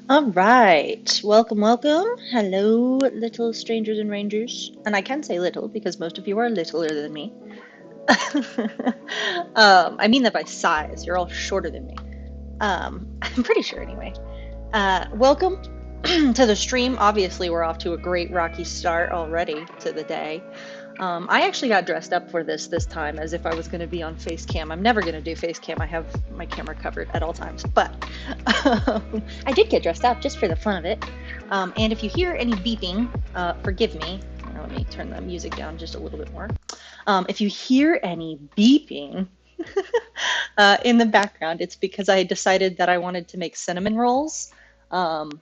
All right. Welcome, welcome. Hello, little strangers and rangers. And I can say little because most of you are littler than me. I mean that by size. You're all shorter than me. I'm pretty sure anyway. Welcome to the stream. Obviously, we're off to a great rocky start already to the day. I actually got dressed up for this time as if I was going to be on face cam. I'm never going to do face cam. I have my camera covered at all times, but I did get dressed up just for the fun of it. And if you hear any beeping, forgive me. Let me turn the music down just a little bit more. If you hear any beeping in the background, it's because I decided that I wanted to make cinnamon rolls. And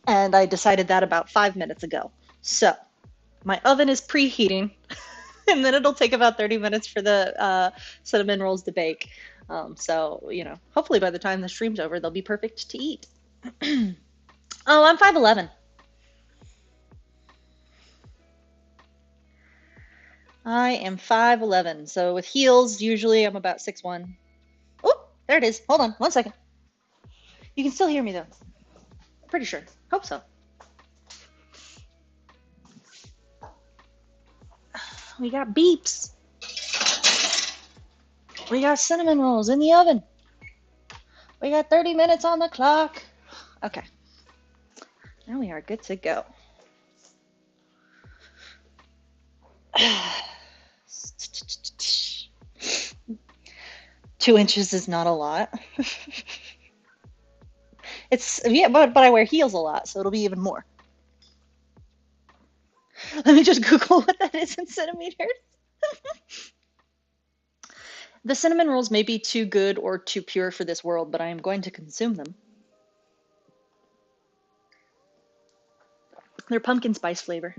I decided that about 5 minutes ago. So my oven is preheating, and then it'll take about 30 minutes for the cinnamon rolls to bake. So, hopefully by the time the stream's over, they'll be perfect to eat. Oh, I'm 5'11". I am 5'11". So with heels, usually I'm about 6'1". Oh, there it is. Hold on 1 second. You can still hear me though. Pretty sure. Hope so. We got beeps. We got cinnamon rolls in the oven. We got 30 minutes on the clock. Okay. Now we are good to go. 2 inches is not a lot. But I wear heels a lot, so it'll be even more. Let me just Google what that is in centimeters. The cinnamon rolls may be too good or too pure for this world, but I am going to consume them. They're pumpkin spice flavor.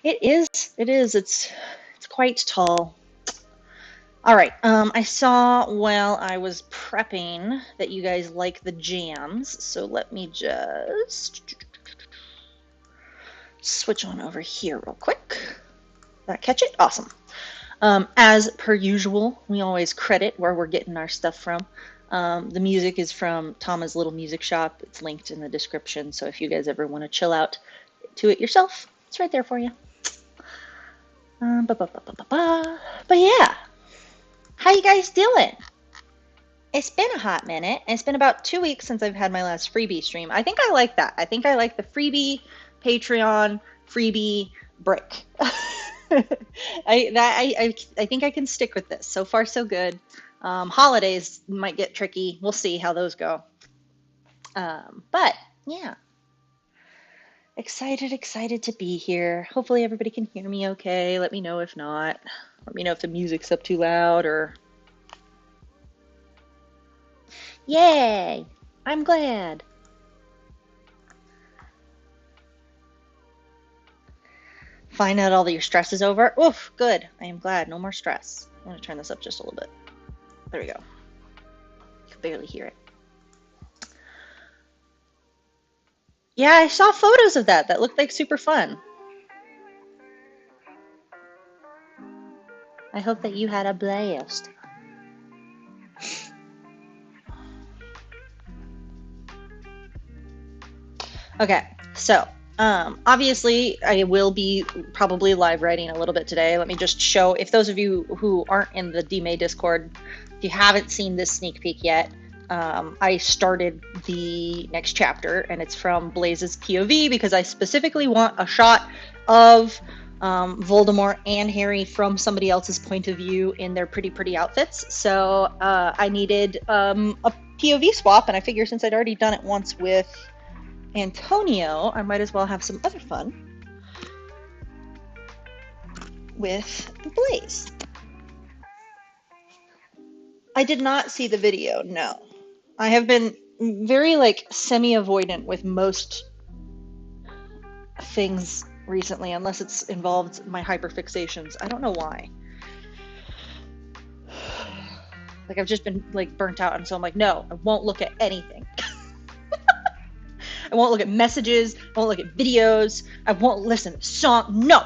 It is. It's quite tall. All right. I saw while I was prepping that you guys like the jams, so let me just switch on over here real quick. Did that catch it? Awesome. As per usual, we always credit where we're getting our stuff from. The music is from Tama's Little Music Shop. It's linked in the description, so if you guys ever want to chill out to it yourself, it's right there for you. But yeah, how you guys doing? It's been a hot minute. It's been about 2 weeks since I've had my last Freebee stream. I think I like that. I think I like the Freebee, Patreon, Freebee, break. I think I can stick with this. So far, so good. Holidays might get tricky. We'll see how those go. But yeah, excited to be here. Hopefully everybody can hear me okay. Let me know if not. Let me know if the music's up too loud or... Yay! I'm glad. Find out all that your stress is over. Oof, good. I am glad. No more stress. I'm going to turn this up just a little bit. There we go. You can barely hear it. Yeah, I saw photos of that. That looked like super fun. I hope that you had a blast. Okay, so obviously I will be probably live writing a little bit today. Let me just show, if those of you who aren't in the dmay Discord, if you haven't seen this sneak peek yet, I started the next chapter and it's from Blaze's POV because I specifically want a shot of Voldemort and Harry from somebody else's point of view in their pretty outfits. So I needed a POV swap, and I figure since I'd already done it once with Antonio, I might as well have some other fun with Blaze. I did not see the video, no. I have been very semi-avoidant with most things recently, unless it's involved my hyperfixations. I don't know why. I've just been burnt out, and so I'm like, no, I won't look at anything. I won't look at messages. I won't look at videos. I won't listen to song. No.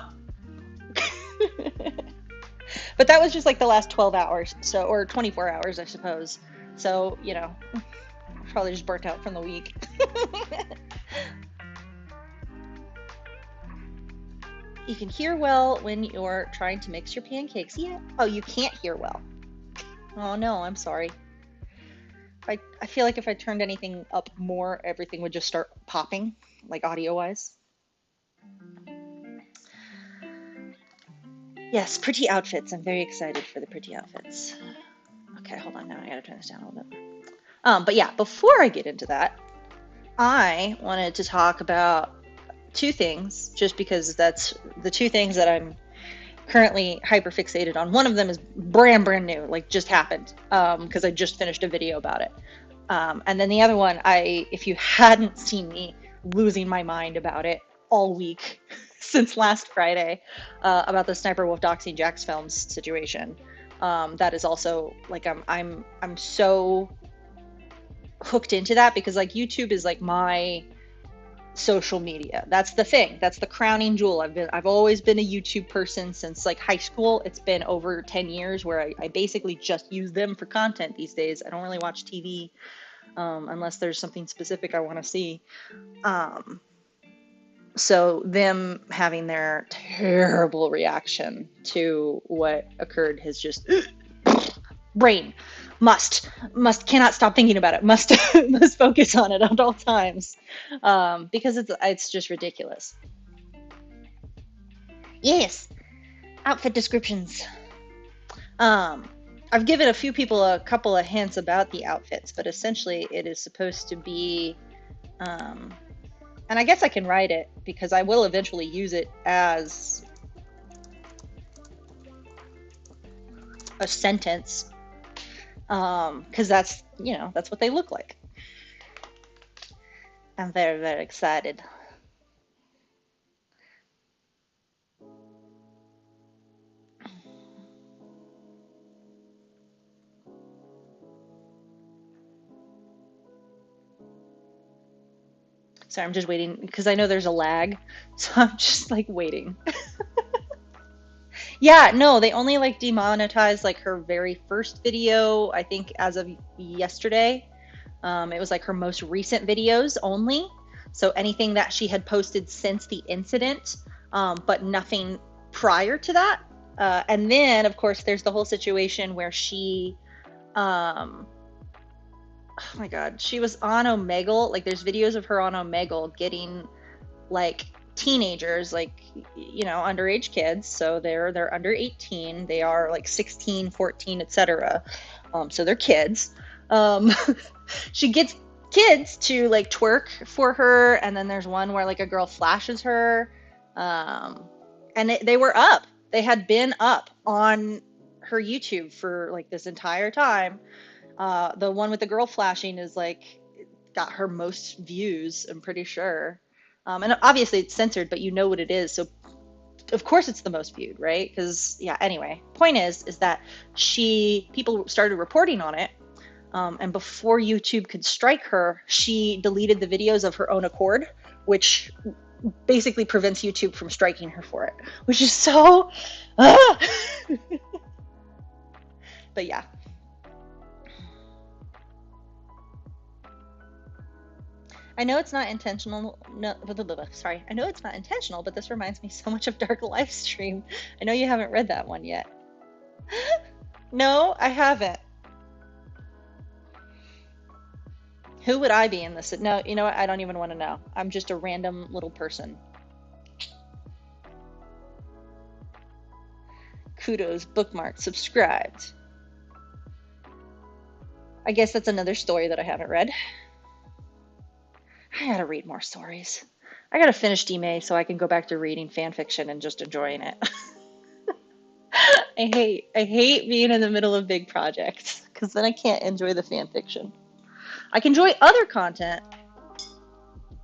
But that was just the last 12 hours, or 24 hours, I suppose. So, probably just burnt out from the week. You can hear well when you're trying to mix your pancakes. Yeah. Oh, you can't hear well. Oh no, I'm sorry. I feel like if I turned anything up more, everything would just start popping, like audio-wise. Yes, pretty outfits. I'm very excited for the pretty outfits. Okay, hold on now. I gotta turn this down a little bit. But yeah, before I get into that, I wanted to talk about two things, just because that's the two things that I'm currently hyper fixated on. One of them is brand new, like just happened, because I just finished a video about it. And then the other one, if you hadn't seen me losing my mind about it all week since last Friday, about the Sniper Wolf doxing jacksfilms situation, that is also like I'm so hooked into that, because like YouTube is like my social media. That's the thing. That's the crowning jewel. I've always been a YouTube person since like high school. It's been over 10 years where I basically just use them for content these days. I don't really watch TV unless there's something specific I want to see. So them having their terrible reaction to what occurred has just brain cannot stop thinking about it, must focus on it at all times, because it's just ridiculous. Yes, outfit descriptions. I've given a few people a couple of hints about the outfits, but essentially it is supposed to be, and I guess I can write it because I will eventually use it as a sentence, because that's what they look like. I'm very, very excited. Sorry, I'm just waiting because I know there's a lag, so I'm just like waiting. Yeah, no, they only like demonetized like her very first video, I think as of yesterday. It was like her most recent videos only. So anything that she had posted since the incident, but nothing prior to that. And then, of course, there's the whole situation where she, oh my God, she was on Omegle. Like, there's videos of her on Omegle getting like teenagers, like underage kids. So they're under 18. They are like 16, 14, etc. So they're kids. She gets kids to like twerk for her, and then there's one where like a girl flashes her, and they were up. They had been up on her YouTube for like this entire time. The one with the girl flashing is like got her most views, I'm pretty sure. And obviously it's censored, but you know what it is, so of course it's the most viewed, right? Because yeah, anyway, point is that people started reporting on it, and before YouTube could strike her, she deleted the videos of her own accord, which basically prevents YouTube from striking her for it, which is so but yeah. I know it's not intentional. No, sorry. I know it's not intentional, but this reminds me so much of Dark Livestream. I know you haven't read that one yet. No, I haven't. Who would I be in this? No, you know what? I don't even want to know. I'm just a random little person. Kudos, bookmarked, subscribed. I guess that's another story that I haven't read. I gotta read more stories. I gotta finish dmay so I can go back to reading fan fiction and just enjoying it. I hate being in the middle of big projects because then I can't enjoy the fan fiction. I can enjoy other content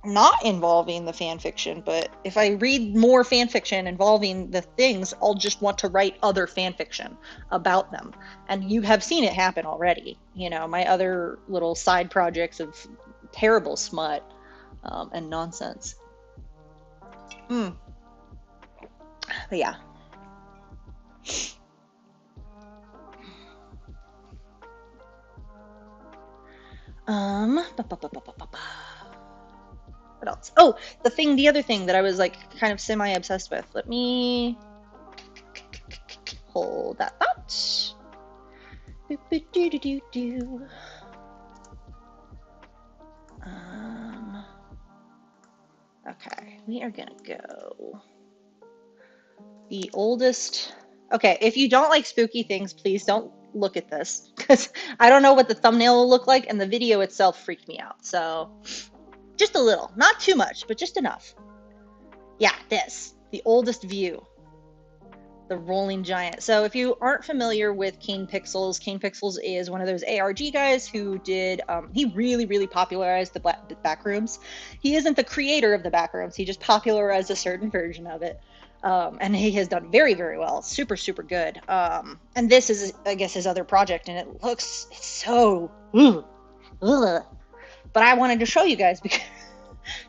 not involving the fan fiction, but if I read more fan fiction involving the things, I'll just want to write other fan fiction about them. And you have seen it happen already. My other little side projects of terrible smut and nonsense. But yeah. What else? Oh, the other thing that I was like kind of semi-obsessed with. Let me hold that thought. Okay, we are gonna go the oldest. Okay, if you don't like spooky things, please don't look at this because I don't know what the thumbnail will look like, and the video itself freaked me out. So just a little, not too much, but just enough. Yeah, this, the oldest view, the rolling giant. So if you aren't familiar with Kane Pixels is one of those ARG guys who did, he really popularized the backrooms. He isn't the creator of the backrooms, he just popularized a certain version of it. And he has done very well, super good. And this is, I guess, his other project, and it's so, ugh. But I wanted to show you guys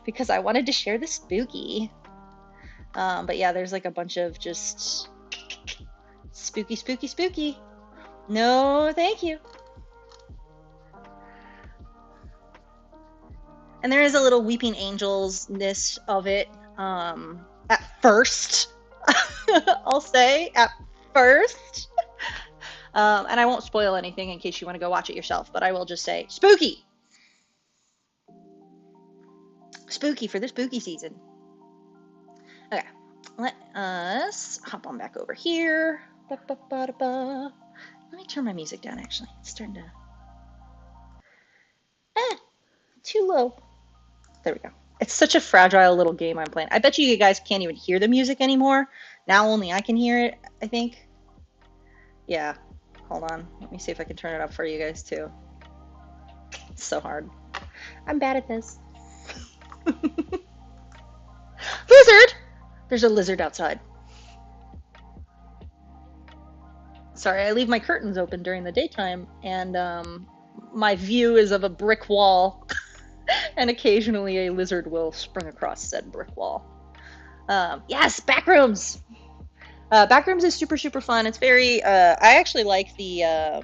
because I wanted to share the spooky. But yeah, there's like a bunch of just spooky. No, thank you. And there is a little weeping angels-ness of it at first. I'll say at first. And I won't spoil anything in case you want to go watch it yourself, but I will just say spooky. Spooky for the spooky season. Okay, let us hop on back over here. Let me turn my music down, actually. It's starting to... too low. There we go. It's such a fragile little game I'm playing. I bet you guys can't even hear the music anymore. Now only I can hear it, I think. Yeah. Hold on. Let me see if I can turn it up for you guys, too. It's so hard. I'm bad at this. Lizard! There's a lizard outside. Sorry, I leave my curtains open during the daytime, and my view is of a brick wall, and occasionally a lizard will spring across said brick wall. Yes, Backrooms! Backrooms is super fun. It's very, I actually like the,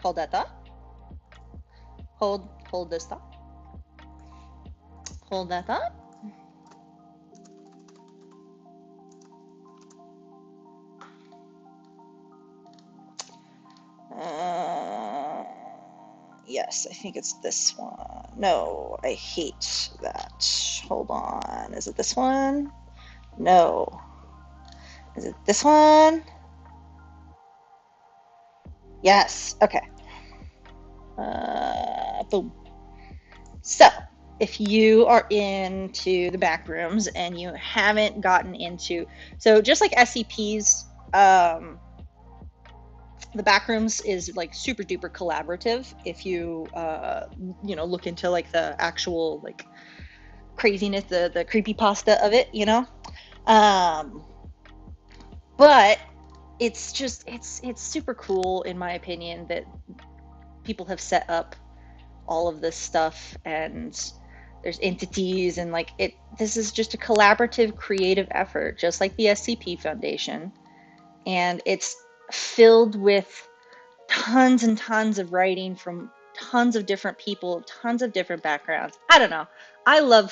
hold that thought. Hold this thought. Hold that thought. Yes, I think it's this one. No, I hate that. Hold on. Is it this one? No. Is it this one? Yes. Okay. Boom. So, if you are into the backrooms and you haven't gotten into, so just like SCPs, the backrooms is like super duper collaborative. If you you know, look into like the actual like craziness, the creepypasta of it, you know. But it's just it's super cool in my opinion that people have set up all of this stuff, and there's entities, and like this is just a collaborative creative effort, just like the SCP Foundation, and it's filled with tons and tons of writing from tons of different people, tons of different backgrounds. I don't know. I love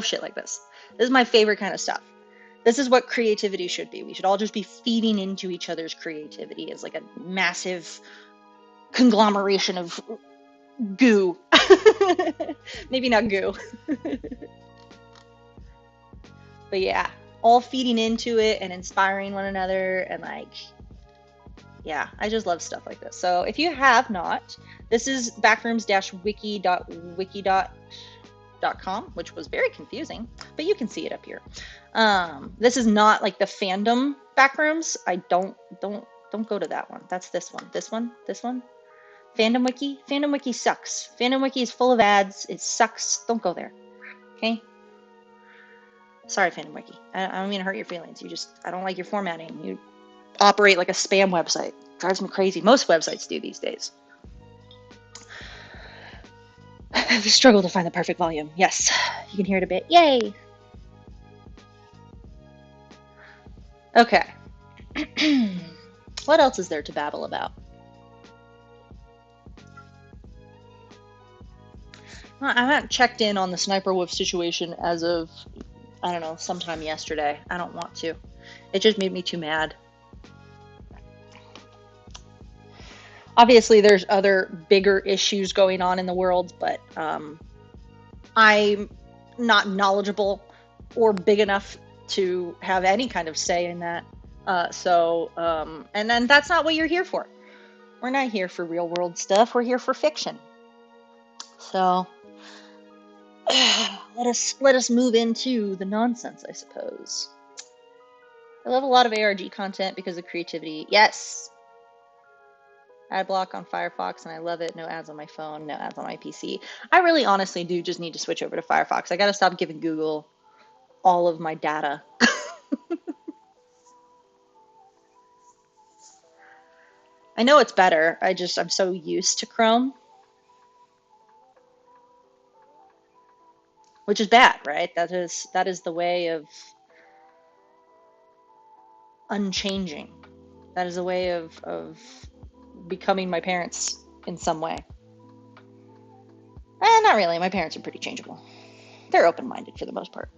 shit like this. This is my favorite kind of stuff. This is what creativity should be. We should all just be feeding into each other's creativity as like a massive conglomeration of goo. Maybe not goo. But yeah, all feeding into it and inspiring one another, and like, yeah, I just love stuff like this. So if you have not, this is backrooms-wiki.com, which was very confusing, but you can see it up here. This is not like the fandom backrooms. I don't go to that one. That's this one. This one. Fandom Wiki sucks. Fandom Wiki is full of ads. It sucks. Don't go there. Okay? Sorry, Fandom Wiki. I don't mean to hurt your feelings. I don't like your formatting. You operate like a spam website. Drives me crazy. Most websites do these days. I struggle to find the perfect volume. Yes, you can hear it a bit. Yay! Okay. What else is there to babble about? I haven't checked in on the Sniper Wolf situation as of, I don't know, sometime yesterday. I don't want to. It just made me too mad. Obviously, there's other bigger issues going on in the world, but I'm not knowledgeable or big enough to have any kind of say in that. And then that's not what you're here for. We're not here for real world stuff. We're here for fiction. So let us move into the nonsense, I suppose. I love a lot of ARG content because of creativity. Yes. Ad block on Firefox, and I love it. No ads on my phone, no ads on my PC. I really honestly do just need to switch over to Firefox. I gotta stop giving Google all of my data. I know it's better. I'm so used to Chrome. Which is bad, right? That is the way of unchanging. That is a way of becoming my parents in some way. Not really. My parents are pretty changeable. They're open-minded for the most part.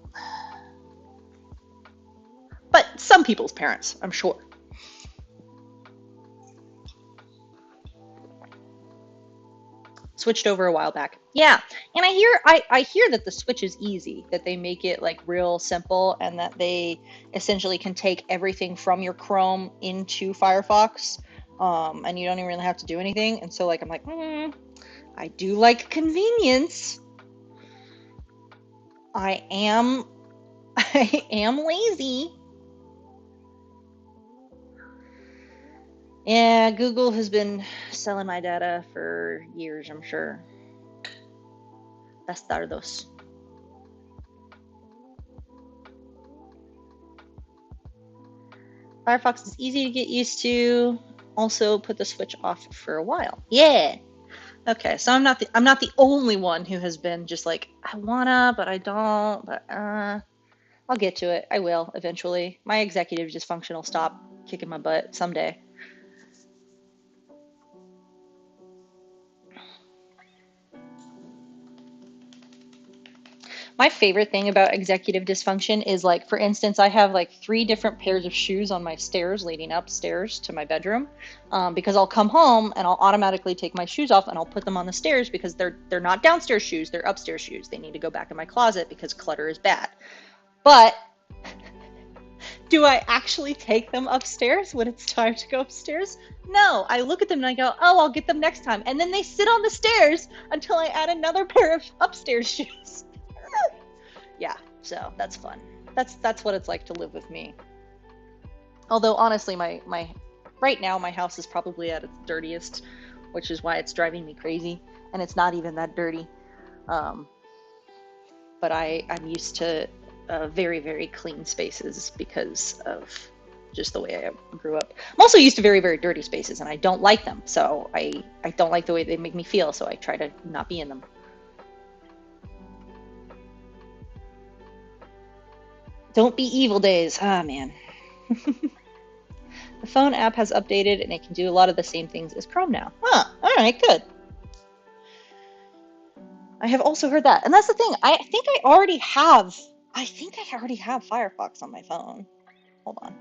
But some people's parents, I'm sure. Switched over a while back. Yeah, and I hear that the switch is easy, that they make it like real simple, and that they essentially can take everything from your Chrome into Firefox, and you don't even really have to do anything. And so like I'm like, I do like convenience. I am lazy. Yeah, Google has been selling my data for years, I'm sure. Bastardos. Firefox is easy to get used to. Also, put the switch off for a while. Yeah. Okay, so I'm not the only one who has been just like, I wanna, but I don't. But I'll get to it. I will eventually. My executive dysfunction will stop kicking my butt someday. My favorite thing about executive dysfunction is like, for instance, I have like 3 different pairs of shoes on my stairs leading upstairs to my bedroom, because I'll come home and I'll automatically take my shoes off and I'll put them on the stairs because they're not downstairs shoes, they're upstairs shoes. They need to go back in my closet because clutter is bad. But do I actually take them upstairs when it's time to go upstairs? No, I look at them and I go, oh, I'll get them next time. And then they sit on the stairs until I add another pair of upstairs shoes. Yeah, so that's fun. That's what it's like to live with me. Although honestly, my right now my house is probably at its dirtiest, which is why it's driving me crazy, and it's not even that dirty. But I'm used to very, very clean spaces because of just the way I grew up. I'm also used to very, very dirty spaces, and I don't like them. So I don't like the way they make me feel, so I try to not be in them. Don't be evil days. Ah, man. The phone app has updated and it can do a lot of the same things as Chrome now. Huh. All right, good. I have also heard that. And that's the thing. I think I already have Firefox on my phone. Hold on.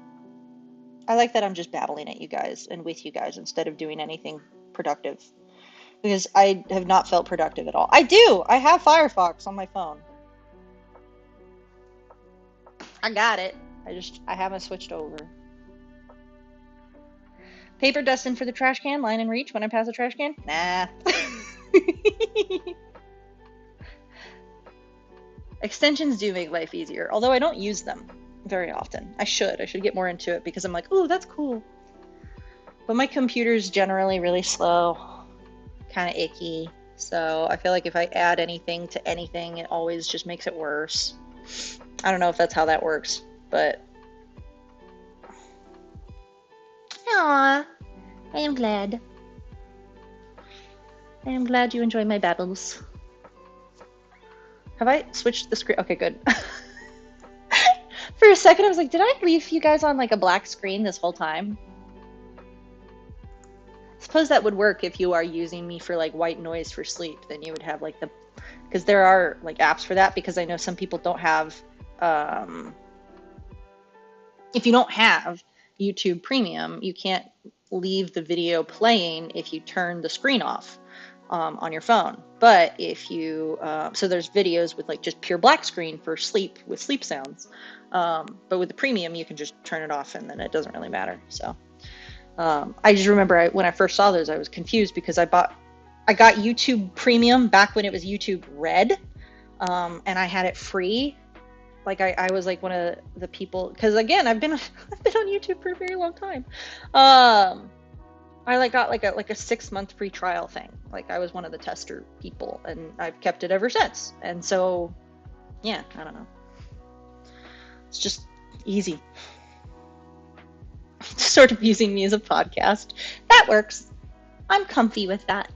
I like that I'm just babbling at you guys and with you guys instead of doing anything productive. Because I have not felt productive at all. I do. I have Firefox on my phone. I got it. I haven't switched over. Paper dusting for the trash can, line and reach when I pass the trash can? Nah. Extensions do make life easier, although I don't use them very often. I should get more into it because I'm like, ooh, that's cool. But my computer's generally really slow, kind of icky. So I feel like if I add anything to anything, it always just makes it worse. I don't know if that's how that works, but... Aww, I am glad. I am glad you enjoy my babbles. Have I switched the screen? Okay, good. For a second, I was like, did I leave you guys on like a black screen this whole time? suppose that would work if you are using me for like white noise for sleep. Then you would have like the, because there are like apps for that, because I know some people don't have, if you don't have YouTube Premium, you can't leave the video playing if you turn the screen off on your phone. But if you, so there's videos with like just pure black screen for sleep with sleep sounds. But with the Premium, you can just turn it off and then it doesn't really matter. So I just remember when I first saw those, I was confused because I got YouTube Premium back when it was YouTube Red, and I had it free. Like I was like one of the people, because again, I've been on YouTube for a very long time. I like got like a 6-month free trial thing. Like I was one of the tester people, and I've kept it ever since. And so, yeah, I don't know. It's just easy. Sort of using me as a podcast. That works. I'm comfy with that.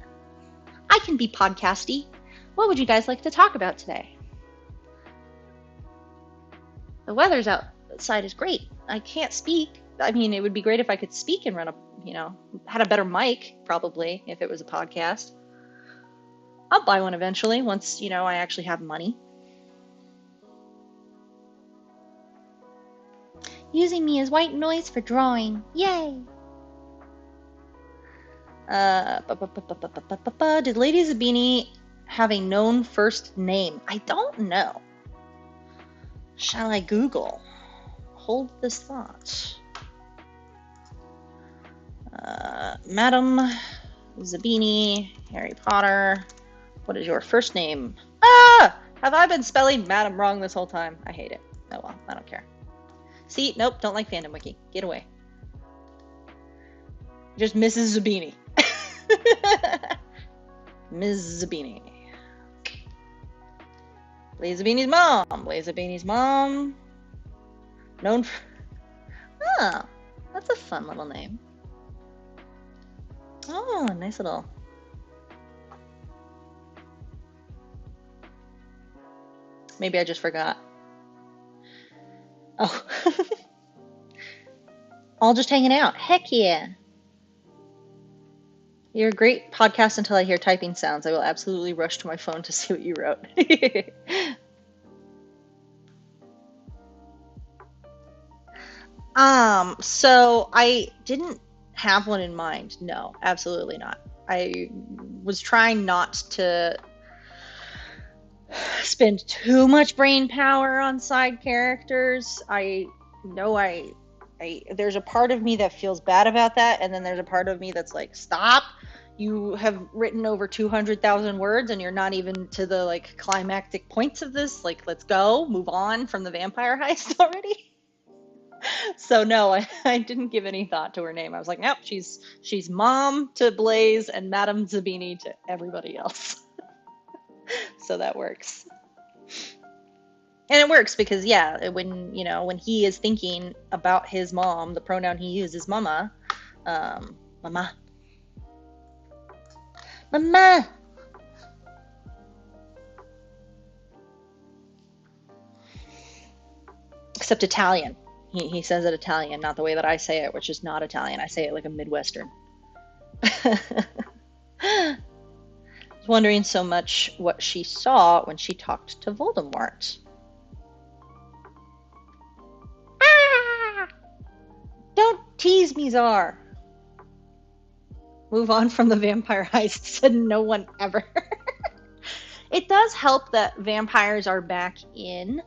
I can be podcasty. What would you guys like to talk about today? The weather's outside is great. I can't speak. I mean, it would be great if I could speak and run a, had a better mic, probably, if it was a podcast. I'll buy one eventually once, I actually have money. Using me as white noise for drawing. Yay! Did Lady Zabini have a known first name? I don't know. Shall I Google? Hold this thought. Madam Zabini, Harry Potter. What is your first name? Ah! Have I been spelling Madam wrong this whole time? I hate it. Oh well, I don't care. See, nope, don't like Fandom Wiki. Get away. Just Mrs. Zabini. Ms. Zabini. Blaze Zabini's mom. Blaze Zabini's mom. Known for... Oh, that's a fun little name. Oh, nice little... Maybe I just forgot. Oh. All just hanging out. Heck yeah. You're a great podcast until I hear typing sounds. I will absolutely rush to my phone to see what you wrote. So I didn't have one in mind. No, absolutely not. I was trying not to spend too much brain power on side characters. I know there's a part of me that feels bad about that, and then there's a part of me that's like, stop. You have written over 200,000 words and you're not even to the like climactic points of this. Like, let's go, move on from the vampire heist already. So no, I didn't give any thought to her name. I was like, nope, she's mom to Blaze and Madame Zabini to everybody else. So that works. And it works because, yeah, when he is thinking about his mom, the pronoun he uses is mama. Mama. Mama. Except Italian. He says it Italian, not the way that I say it, which is not Italian. I say it like a Midwestern. I was wondering so much what she saw when she talked to Voldemort. Ah! Don't tease me, Czar. Move on from the vampire heist, said no one ever. It does help that vampires are back in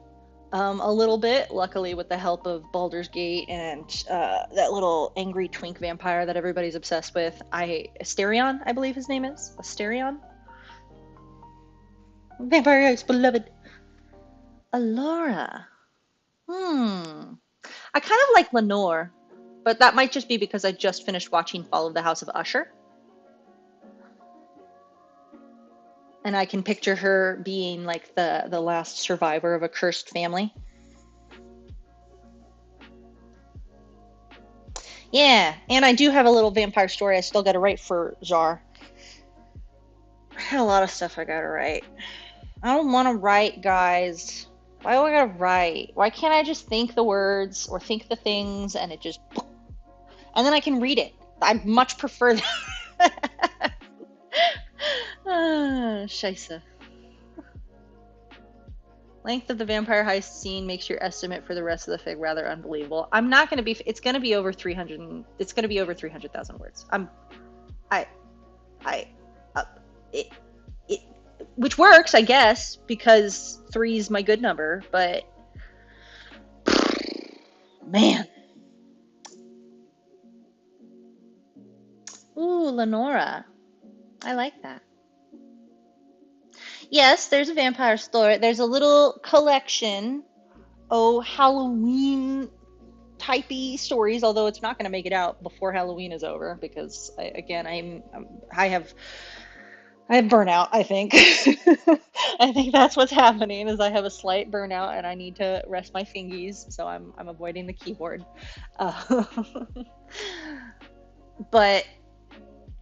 a little bit, luckily with the help of Baldur's Gate and that little angry twink vampire that everybody's obsessed with. Asterion, I believe his name is. Asterion? Vampire Heist, beloved. Alora. I kind of like Lenore, but that might just be because I just finished watching Fall of the House of Usher. And I can picture her being like the last survivor of a cursed family. Yeah, and I do have a little vampire story I still got to write for Czar. I had a lot of stuff I got to write. I don't want to write, guys. Why do I got to write? Why can't I just think the words or think the things and it just... And then I can read it. I much prefer that. Scheisse. Length of the vampire heist scene makes your estimate for the rest of the fig rather unbelievable. I'm not going to be. It's going to be over 300. It's going to be over 300,000 words. I. Uh, it. It. Which works, I guess, because 3 is my good number. But man. Ooh, Lenora. I like that. Yes, there's a vampire story. There's a little collection. Oh, Halloween typey stories, although it's not going to make it out before Halloween is over because I have burnout, I think. I think that's what's happening is I have a slight burnout and I need to rest my fingies, so I'm avoiding the keyboard. But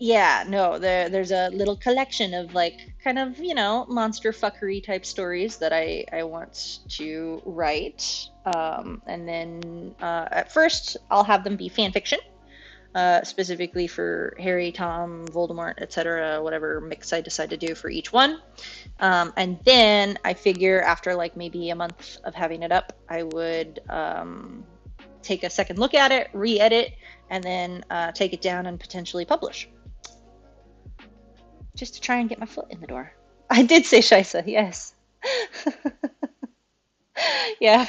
yeah, no, there's a little collection of like kind of, monster fuckery type stories that I want to write. And then at first I'll have them be fan fiction, specifically for Harry, Tom, Voldemort, etc., whatever mix I decide to do for each one. And then I figure after like maybe a month of having it up, I would take a second look at it, re-edit, and then take it down and potentially publish. Just to try and get my foot in the door. I did say Scheisse, yes. Yeah.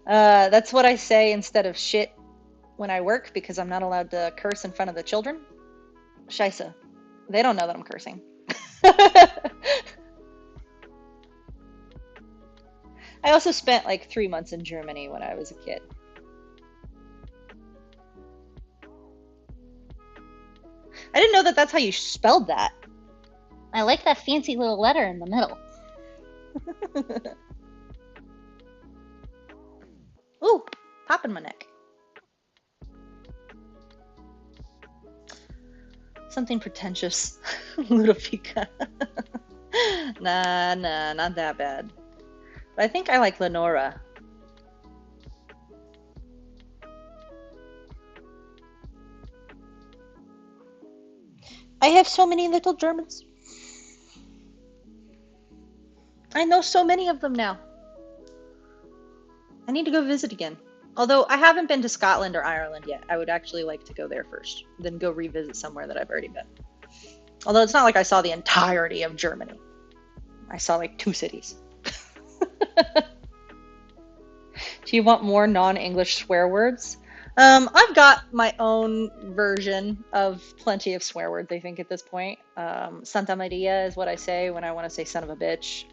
That's what I say instead of shit when I work because I'm not allowed to curse in front of the children. Scheisse. They don't know that I'm cursing. I also spent like 3 months in Germany when I was a kid. I didn't know that that's how you spelled that. I like that fancy little letter in the middle. Ooh, pop in my neck. Something pretentious. Ludovica. Nah, not that bad. But I think I like Lenora. I have so many little Germans. I know so many of them now. I need to go visit again. Although I haven't been to Scotland or Ireland yet. I would actually like to go there first, then go revisit somewhere that I've already been. Although it's not like I saw the entirety of Germany. I saw like 2 cities. Do you want more non-English swear words? I've got my own version of plenty of swear words, I think, at this point. Santa Maria is what I say when I want to say son of a bitch.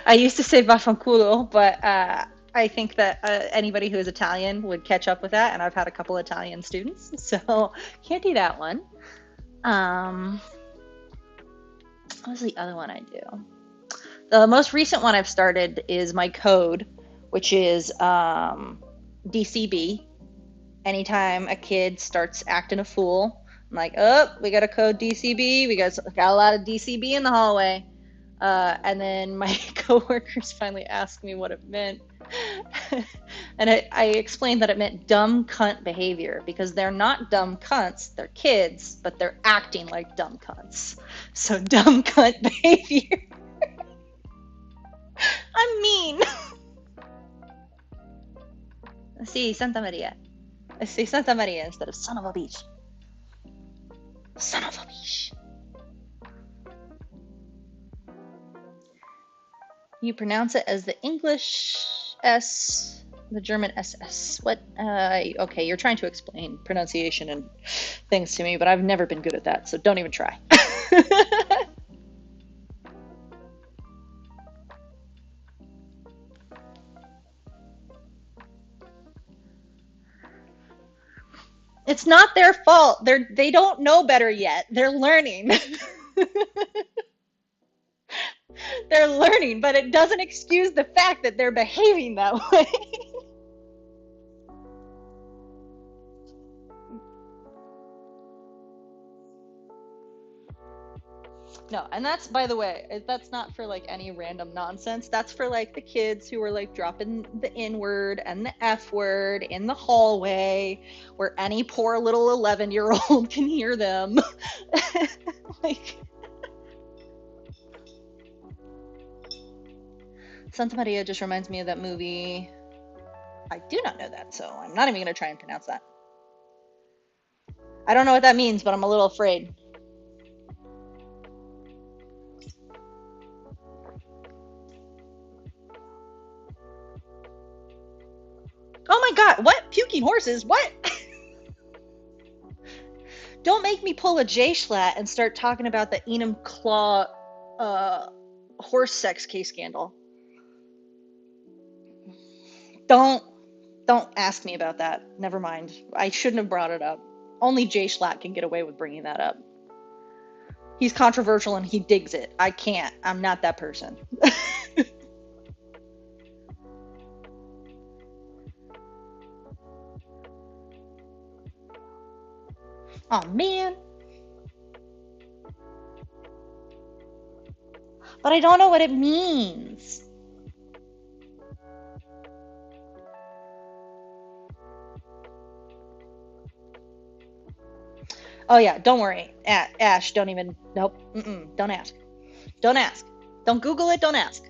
I used to say vaffanculo, but I think that anybody who is Italian would catch up with that, and I've had a couple Italian students, so can't do that one. What was the other one I do? The most recent one I've started is my code, which is DCB. Anytime a kid starts acting a fool, I'm like, oh, we got a code DCB. We got a lot of DCB in the hallway. And then my coworkers finally asked me what it meant. And I explained that it meant dumb cunt behavior because they're not dumb cunts, they're kids, but they're acting like dumb cunts. So dumb cunt behavior. I'm mean. See, Santa Maria. I say Santa Maria instead of son of a bitch. Son of a bitch. You pronounce it as the English S, the German SS. What? Okay, you're trying to explain pronunciation and things to me, but I've never been good at that, so don't even try. It's not their fault. They don't know better yet. They're learning. They're learning, but it doesn't excuse the fact that they're behaving that way. No, and that's, by the way, that's not for like any random nonsense. That's for like the kids who are like dropping the N word and the F word in the hallway where any poor little 11-year-old can hear them. Like, Santa Maria just reminds me of that movie. I do not know that, so I'm not even going to try and pronounce that. I don't know what that means, but I'm a little afraid. Oh my god, what? Puking horses? What? Don't make me pull a J-Schlatt and start talking about the Enum Claw horse sex case scandal. Don't ask me about that. Never mind. I shouldn't have brought it up. Only J-Schlatt can get away with bringing that up. He's controversial and he digs it. I can't. I'm not that person. Oh man. But I don't know what it means. Oh yeah, don't worry. Ash, don't even, nope. Don't ask. Don't ask. Don't Google it, don't ask.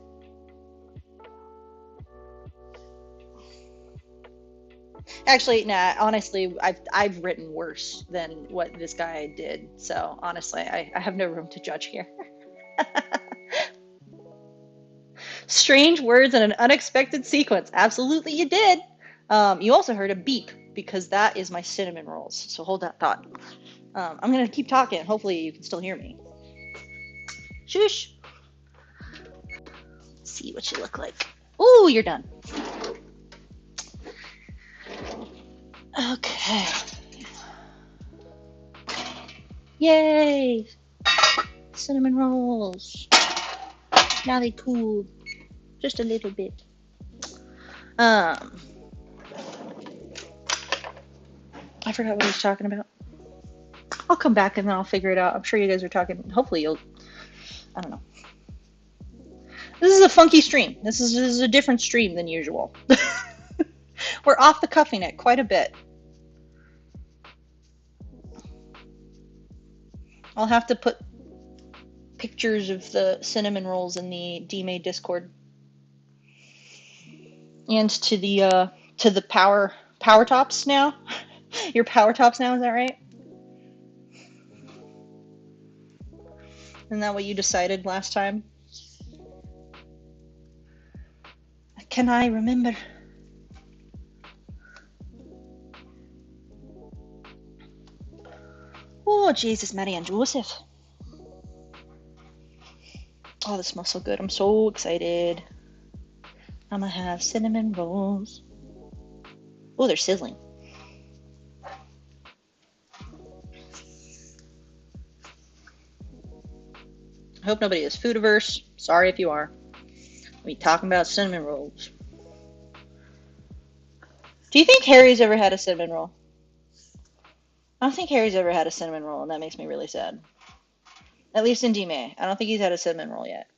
Actually, nah, honestly, I've written worse than what this guy did. So honestly, I have no room to judge here. Strange words in an unexpected sequence. Absolutely, you did. You also heard a beep because that is my cinnamon rolls. So hold that thought. I'm gonna keep talking. Hopefully, you can still hear me. Shush. Let's see what you look like. Ooh, you're done. Okay. Yay! Cinnamon rolls. Now they cooled just a little bit. I forgot what I was talking about. I'll come back and then I'll figure it out. I'm sure you guys are talking. Hopefully you'll. I don't know. This is a funky stream. This is a different stream than usual. We're off the cuffing it quite a bit. I'll have to put pictures of the cinnamon rolls in the dmay Discord. And to the power tops now. Your power tops now, is that right? Isn't that what you decided last time? Can I remember? Oh, Jesus, Mary and Joseph. Oh, this smells so good. I'm so excited. I'm gonna have cinnamon rolls. Oh, they're sizzling. I hope nobody is food averse. Sorry if you are. We talking about cinnamon rolls. Do you think Harry's ever had a cinnamon roll? I don't think Harry's ever had a cinnamon roll, and that makes me really sad. At least in dmay. I don't think he's had a cinnamon roll yet.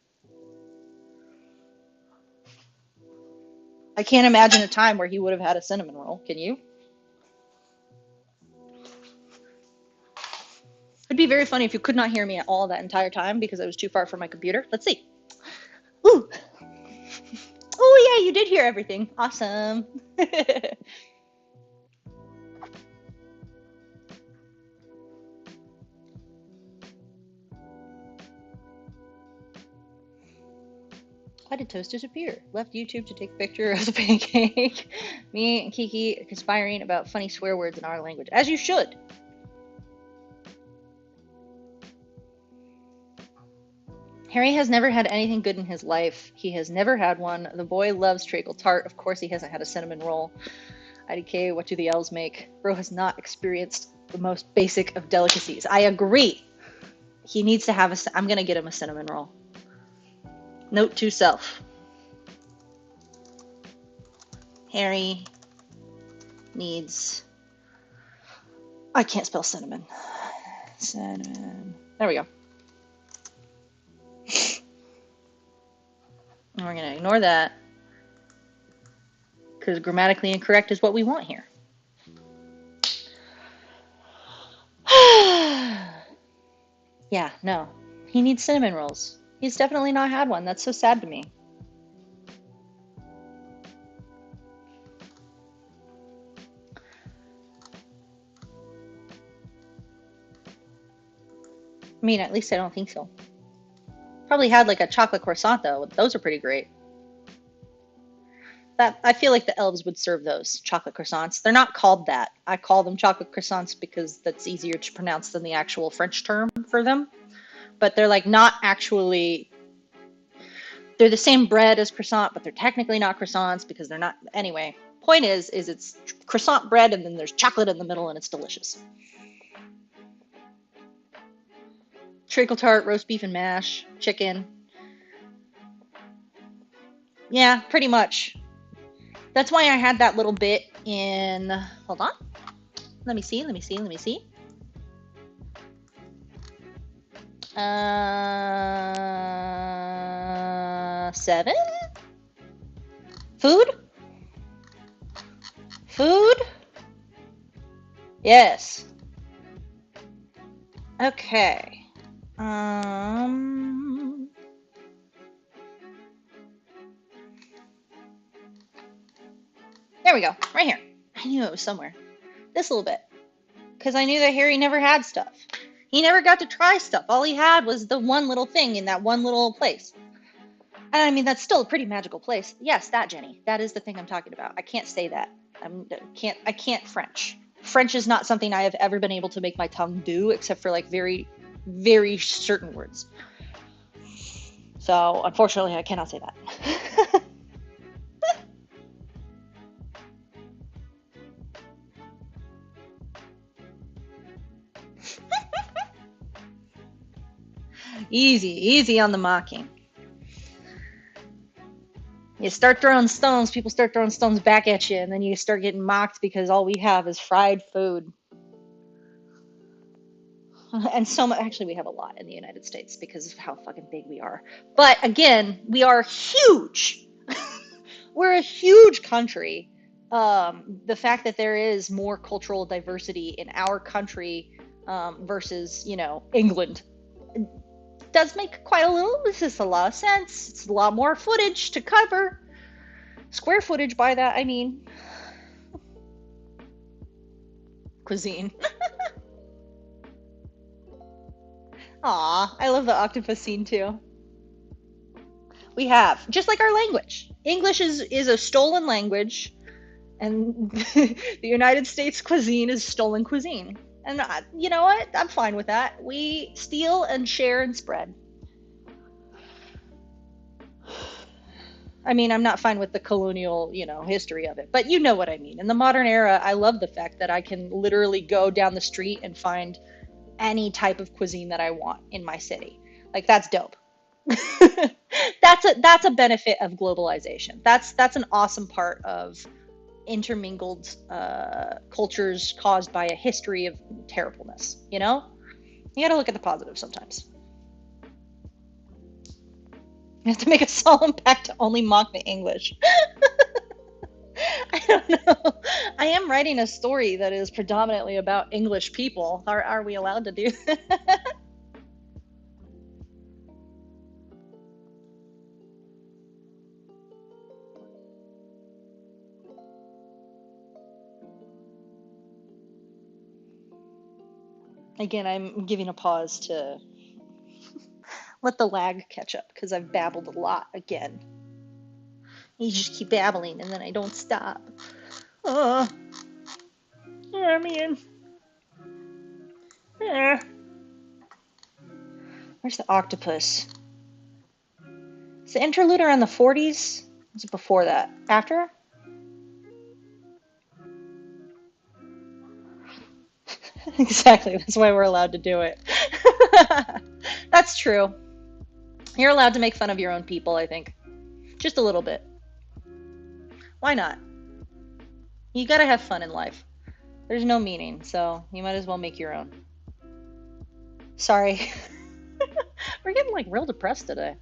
I can't imagine a time where he would have had a cinnamon roll. Can you? It'd be very funny if you could not hear me at all that entire time because I was too far from my computer. Let's see. Ooh. Oh yeah, you did hear everything. Awesome. Why did Toast disappear? Left YouTube to take a picture of the pancake. Me and Kiki conspiring about funny swear words in our language. As you should. Harry has never had anything good in his life. He has never had one. The boy loves treacle tart. Of course he hasn't had a cinnamon roll. IDK, what do the elves make? Bro has not experienced the most basic of delicacies. I agree. He needs to have a... I'm going to get him a cinnamon roll. Note to self. Harry needs... I can't spell cinnamon. Cinnamon. There we go. And we're going to ignore that because grammatically incorrect is what we want here. Yeah, no. He needs cinnamon rolls. He's definitely not had one. That's so sad to me. I mean, at least I don't think so. Probably had like a chocolate croissant though. Those are pretty great. That I feel like the elves would serve those chocolate croissants. They're not called that. I call them chocolate croissants because that's easier to pronounce than the actual French term for them. But they're like not actually, they're the same bread as croissant, but they're technically not croissants because they're not. Anyway, point is it's croissant bread and then there's chocolate in the middle and it's delicious. Treacle tart, roast beef and mash, chicken. Yeah, pretty much. That's why I had that little bit in, hold on. Let me see. 7? Food? Yes. Okay. There we go, right here. I knew it was somewhere. This little bit. Because I knew that Harry never had stuff. He never got to try stuff. All he had was the one little thing in that one little place. And I mean, that's still a pretty magical place. Yes, that, Jenny. That is the thing I'm talking about. I can't say that. I can't French. French is not something I have ever been able to make my tongue do, except for like very, very certain words. So, unfortunately, I cannot say that. Easy on the mocking. You start throwing stones, people start throwing stones back at you, and then you start getting mocked because all we have is fried food. And so much, actually, we have a lot in the United States because of how fucking big we are. But again, we are huge. We're a huge country. The fact that there is more cultural diversity in our country versus, England does make quite a little, this is a lot of sense. It's a lot more footage to cover. Square footage, by that I mean cuisine. Aw, I love the octopus scene too. We have, just like our language. English is a stolen language, and the United States cuisine is stolen cuisine. And you know what? I'm fine with that. We steal and share and spread. I mean, I'm not fine with the colonial, history of it, but you know what I mean. In the modern era, I love the fact that I can literally go down the street and find any type of cuisine that I want in my city. Like, that's dope. That's a benefit of globalization. That's an awesome part of intermingled cultures caused by a history of terribleness. You gotta look at the positive sometimes. You have to make a solemn pact to only mock the English. I don't know. I am writing a story that is predominantly about English people. Are we allowed to do that? Again, I'm giving a pause to let the lag catch up because I've babbled a lot again. You just keep babbling and then I don't stop. Oh, yeah, man. Yeah. Where's the octopus? Is the interlude around the 40s? Was it before that? After? Exactly. That's why we're allowed to do it. That's true. You're allowed to make fun of your own people, I think. Just a little bit. Why not? You gotta have fun in life. There's no meaning, so you might as well make your own. Sorry. We're getting like real depressed today.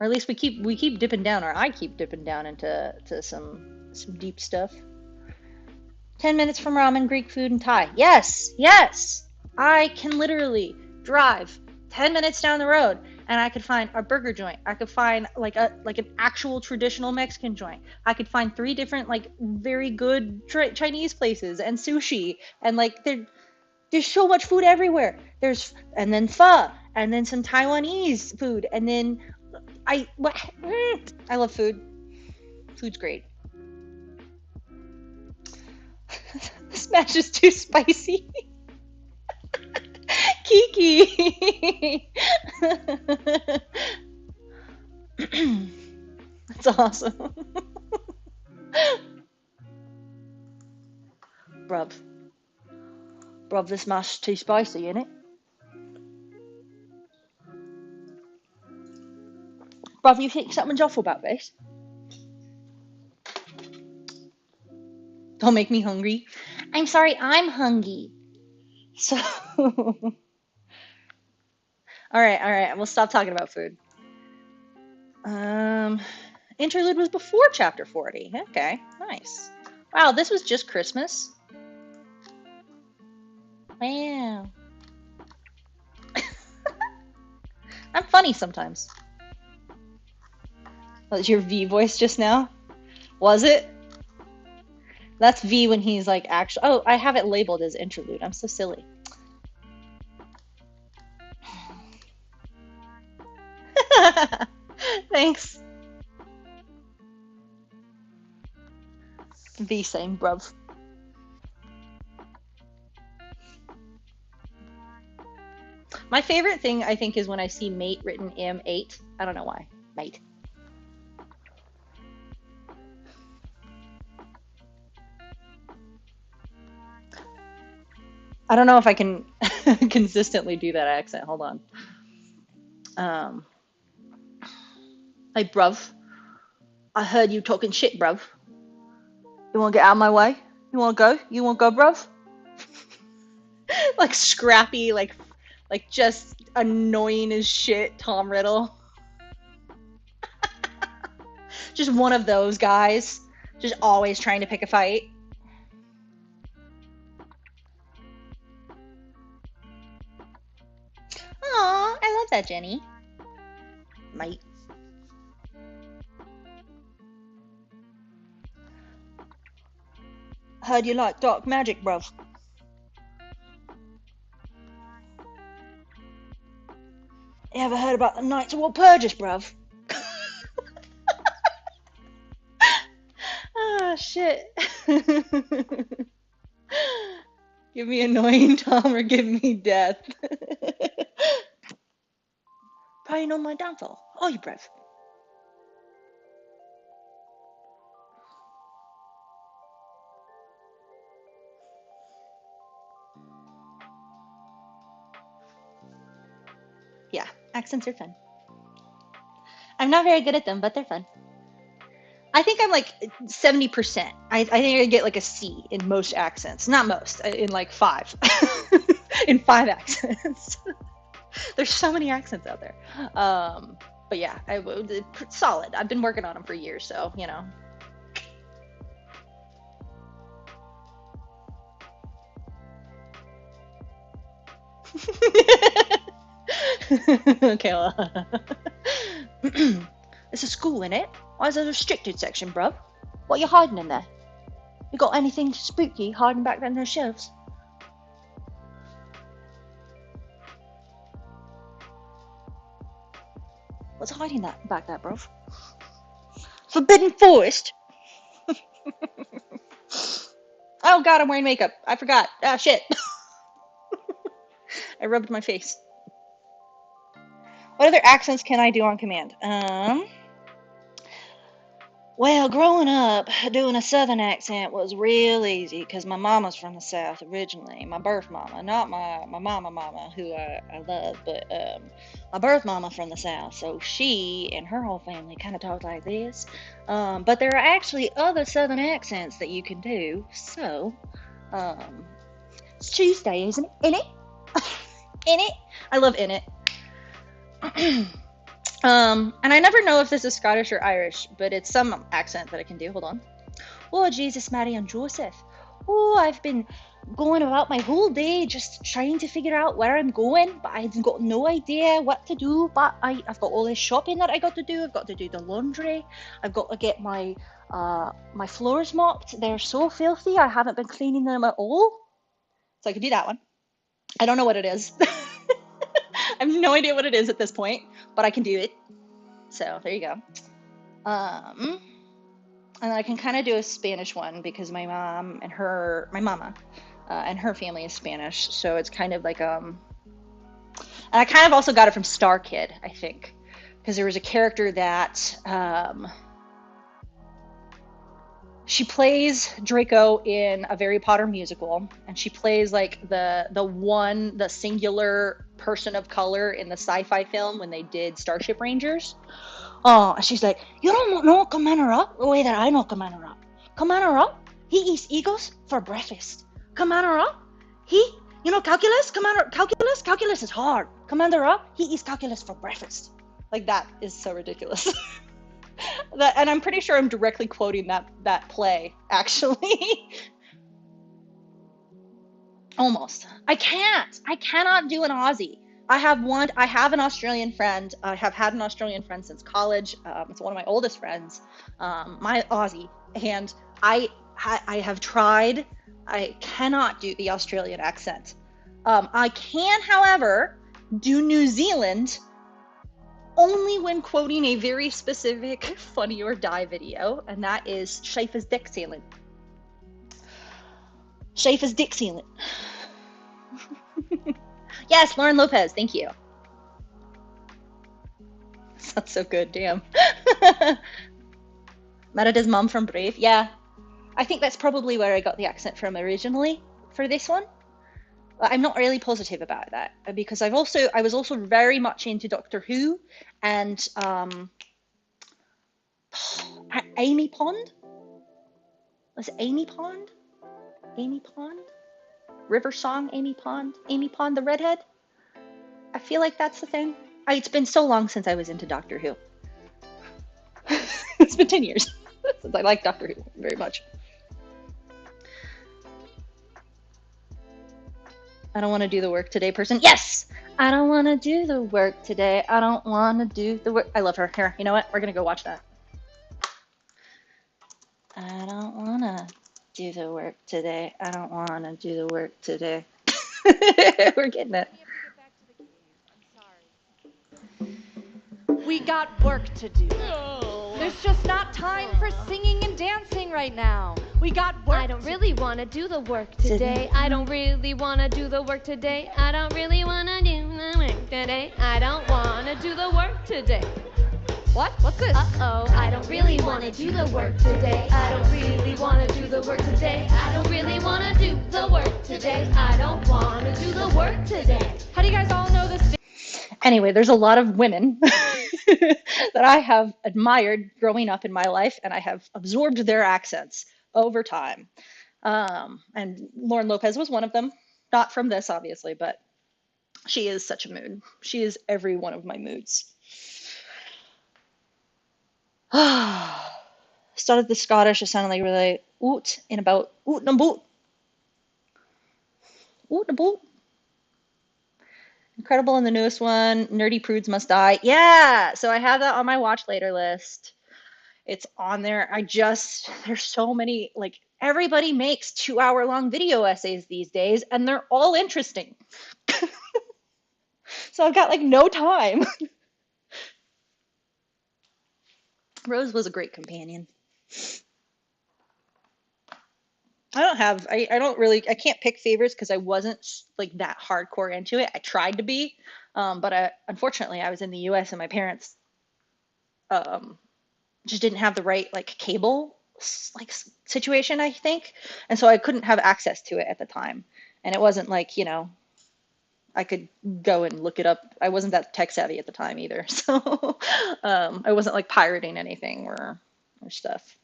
Or at least we keep dipping down, or I keep dipping down into some deep stuff. 10 minutes from ramen, Greek food, and Thai. Yes, yes. I can literally drive 10 minutes down the road and I could find a burger joint. I could find like an actual traditional Mexican joint. I could find 3 different like very good Chinese places and sushi, and like there's so much food everywhere. And then pho, and then some Taiwanese food, and then I love food. Food's great. This match is too spicy. Kiki. That's awesome. Bruv, this mash is too spicy, innit? Bruv, you think something's awful about this? Don't make me hungry. I'm sorry, I'm hungry. So, all right. We'll stop talking about food. Interlude was before chapter 40. Okay, nice. Wow, this was just Christmas. Wow. I'm funny sometimes. That was your V voice just now? Was it? That's V when he's like actually. Oh, I have it labeled as interlude. I'm so silly. Thanks. V saying bruv. My favorite thing, I think, is when I see mate written M8. I don't know why. Mate. I don't know if I can consistently do that accent. Hold on. Hey, bruv. I heard you talking shit, bruv. You want to get out of my way? You want to go? You want to go, bruv? Like scrappy, like just annoying as shit, Tom Riddle. Just one of those guys. Just always trying to pick a fight. Aw, I love that, Jenny. Mate. Heard you like dark magic, bruv. You ever heard about the Knights of Walpurgis, bruv? Ah, shit. Give me annoying Tom or give me death. Preying on my downfall. Oh, you bruv. Yeah, accents are fun. I'm not very good at them, but they're fun. I think I'm like 70%. I think I get like a C in most accents. Not most, in like 5. In 5 accents. There's so many accents out there. But yeah, solid. I've been working on them for years, so, you know. Okay, well. It's a school, innit? Why is there a restricted section, bruv? What are you hiding in there? You got anything spooky hiding back in those shelves? What's hiding that back there, bruv? Forbidden Forest? Oh god, I'm wearing makeup. I forgot. Ah, shit. I rubbed my face. What other accents can I do on command? Well, growing up, doing a southern accent was real easy because my mama's from the south originally. My birth mama, not my mama, who I love, but my birth mama from the south. So she and her whole family kind of talk like this. But there are actually other southern accents that you can do. So, it's Tuesday, isn't it? In it? In it? I love in it. And I never know if this is Scottish or Irish, but it's some accent that I can do. Hold on. Oh, Jesus, Mary, and Joseph. Oh, I've been going about my whole day just trying to figure out where I'm going, but I've got no idea what to do. But I've got all this shopping that I got to do. I've got to do the laundry. I've got to get my my floors mopped. They're so filthy. I haven't been cleaning them at all. So I can do that one. I don't know what it is. I have no idea what it is at this point, but I can do it. So there you go. And I can kind of do a Spanish one because my mama and her family is Spanish, so it's kind of like and I kind of also got it from Star Kid, I think, because there was a character that she plays Draco in a Harry Potter musical, and she plays like the singular person of color in the sci-fi film when they did Starship Rangers. Oh, and she's like, you don't know Commander Up the way that I know Commander Up. Commander Up, he eats eagles for breakfast. Commander Up, calculus, calculus is hard. Commander Up, he eats calculus for breakfast. Like, that is so ridiculous. And I'm pretty sure I'm directly quoting that play, actually. Almost. I cannot do an Aussie. I have an Australian friend. I have had an Australian friend since college. It's one of my oldest friends, my Aussie. And I have tried. I cannot do the Australian accent. I can, however, do New Zealand only when quoting a very specific Funny or Die video, and that is Schaefer's Dick Sealant. Schaefer's Dick Sealant. Yes, Lauren Lopez, thank you. Sounds so good, damn. Merida's mom from Brave, yeah. I think that's probably where I got the accent from originally for this one. I'm not really positive about that because I was also very much into Doctor Who and Amy Pond. Was it Amy Pond? Amy Pond? River Song, Amy Pond the redhead. I feel like that's the thing. It's been so long since I was into Doctor Who. It's been 10 years since I liked Doctor Who very much. I don't want to do the work today, person. Yes! I don't want to do the work today. I don't want to do the work. I love her. Here, you know what? We're going to go watch that. I don't want to do the work today. I don't want to do the work today. We're getting it. We got work to do. There's just not time for singing and dancing right now. We got work. I don't really want to do the work today. I don't really want to do the work today. I don't really want to do the work today. I don't want to do the work today. What? What's this? Uh-oh, I don't really want to do the work today. I don't really want to do the work today. I don't really want to do the work today. I don't want to do the work today. How do you guys all know this? Anyway, there's a lot of women that I have admired growing up in my life, and I have absorbed their accents over time. And Lauren Lopez was one of them. Not from this, obviously, but she is such a mood. She is every one of my moods. Started the Scottish, it sounded like really oot in about oot na boot. Oot na boot. Incredible in the newest one. Nerdy Prudes Must Die. Yeah, so I have that on my watch later list. It's on there. There's so many, like, everybody makes 2-hour-long video essays these days, and they're all interesting. So I've got, like, no time. Rose was a great companion. I can't pick favorites because I wasn't like that hardcore into it. I tried to be, but unfortunately I was in the US and my parents just didn't have the right like cable like situation, I think. And so I couldn't have access to it at the time. And it wasn't like, I could go and look it up. I wasn't that tech savvy at the time either. So I wasn't like pirating anything or stuff.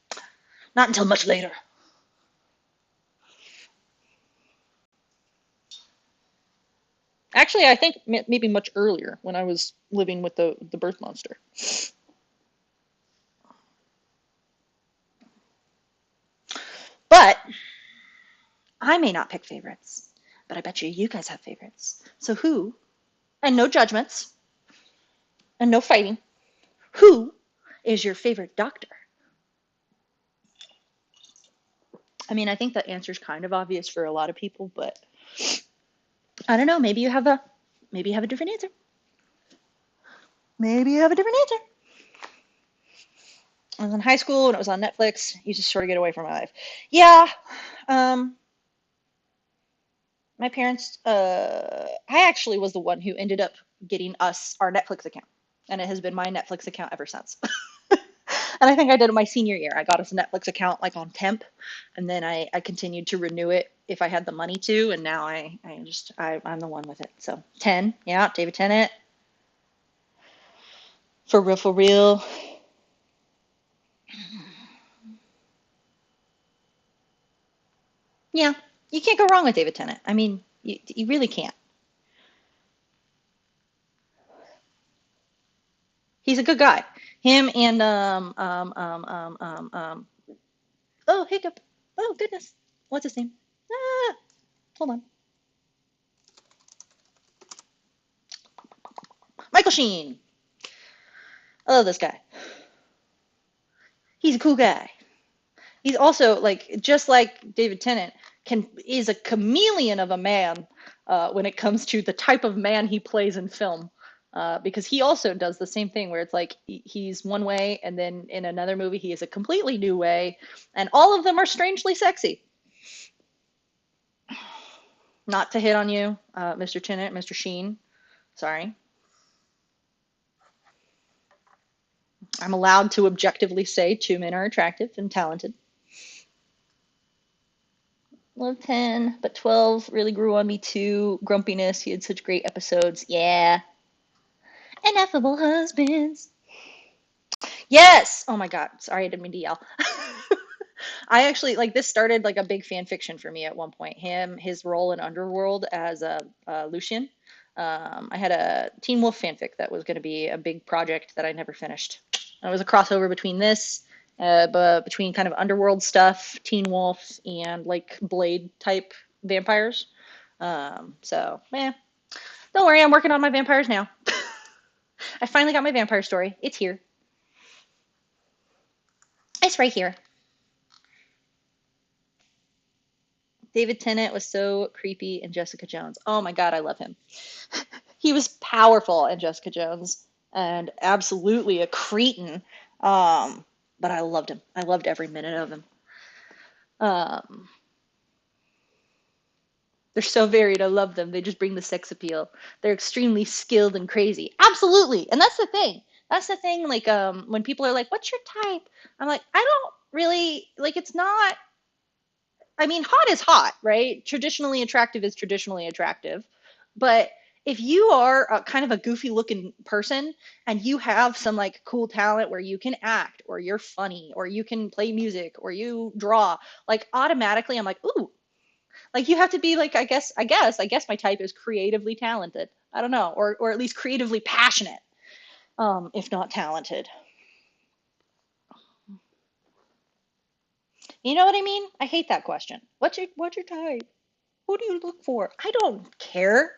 Not until much later. Actually, I think maybe much earlier when I was living with the birth monster. But I may not pick favorites, but I bet you guys have favorites. So who, and no judgments, and no fighting, who is your favorite doctor? I mean, I think the answer is kind of obvious for a lot of people, but I don't know. Maybe you have a different answer. Maybe you have a different answer. I was in high school and it was on Netflix. You just sort of get away from my life. Yeah. My parents, I actually was the one who ended up getting us our Netflix account. And it has been my Netflix account ever since. And I think I did it my senior year. I got us a Netflix account like on temp, and then I continued to renew it if I had the money to, and now I'm the one with it. So 10, yeah, David Tennant. For real, for real. Yeah, you can't go wrong with David Tennant. I mean, you really can't. He's a good guy. Him and oh, hiccup. Oh goodness. What's his name? Ah, hold on. Michael Sheen. I love this guy. He's a cool guy. He's also like just like David Tennant is a chameleon of a man when it comes to the type of man he plays in film. Because he also does the same thing where it's like he's one way and then in another movie he is a completely new way, and all of them are strangely sexy. Not to hit on you, Mr. Tennant, Mr. Sheen. Sorry. I'm allowed to objectively say two men are attractive and talented. Love 10, but 12 really grew on me too. Grumpiness, he had such great episodes. Yeah. Ineffable husbands. Yes! Oh my god, sorry, I didn't mean to yell. I actually, like, this started like a big fan fiction for me at one point. His role in Underworld as Lucian. I had a Teen Wolf fanfic that was going to be a big project that I never finished. It was a crossover between this, but between kind of Underworld stuff, Teen Wolf, and like Blade type vampires. So, don't worry, I'm working on my vampires now. I finally got my vampire story. It's here. It's right here. David Tennant was so creepy in Jessica Jones. Oh my god, I love him. He was powerful in Jessica Jones and absolutely a cretin. But I loved him. I loved every minute of him. Um, they're so varied. I love them. They just bring the sex appeal. They're extremely skilled and crazy. Absolutely. And that's the thing. That's the thing. Like, when people are like, "What's your type?" I'm like, I don't really like. It's not. I mean, hot is hot, right? Traditionally attractive is traditionally attractive. But if you are a kind of a goofy looking person and you have some like cool talent where you can act or you're funny or you can play music or you draw, like automatically I'm like, ooh, like you have to be like, I guess my type is creatively talented. I don't know, or at least creatively passionate, if not talented. You know what I mean? I hate that question. What's your type? Who do you look for? I don't care.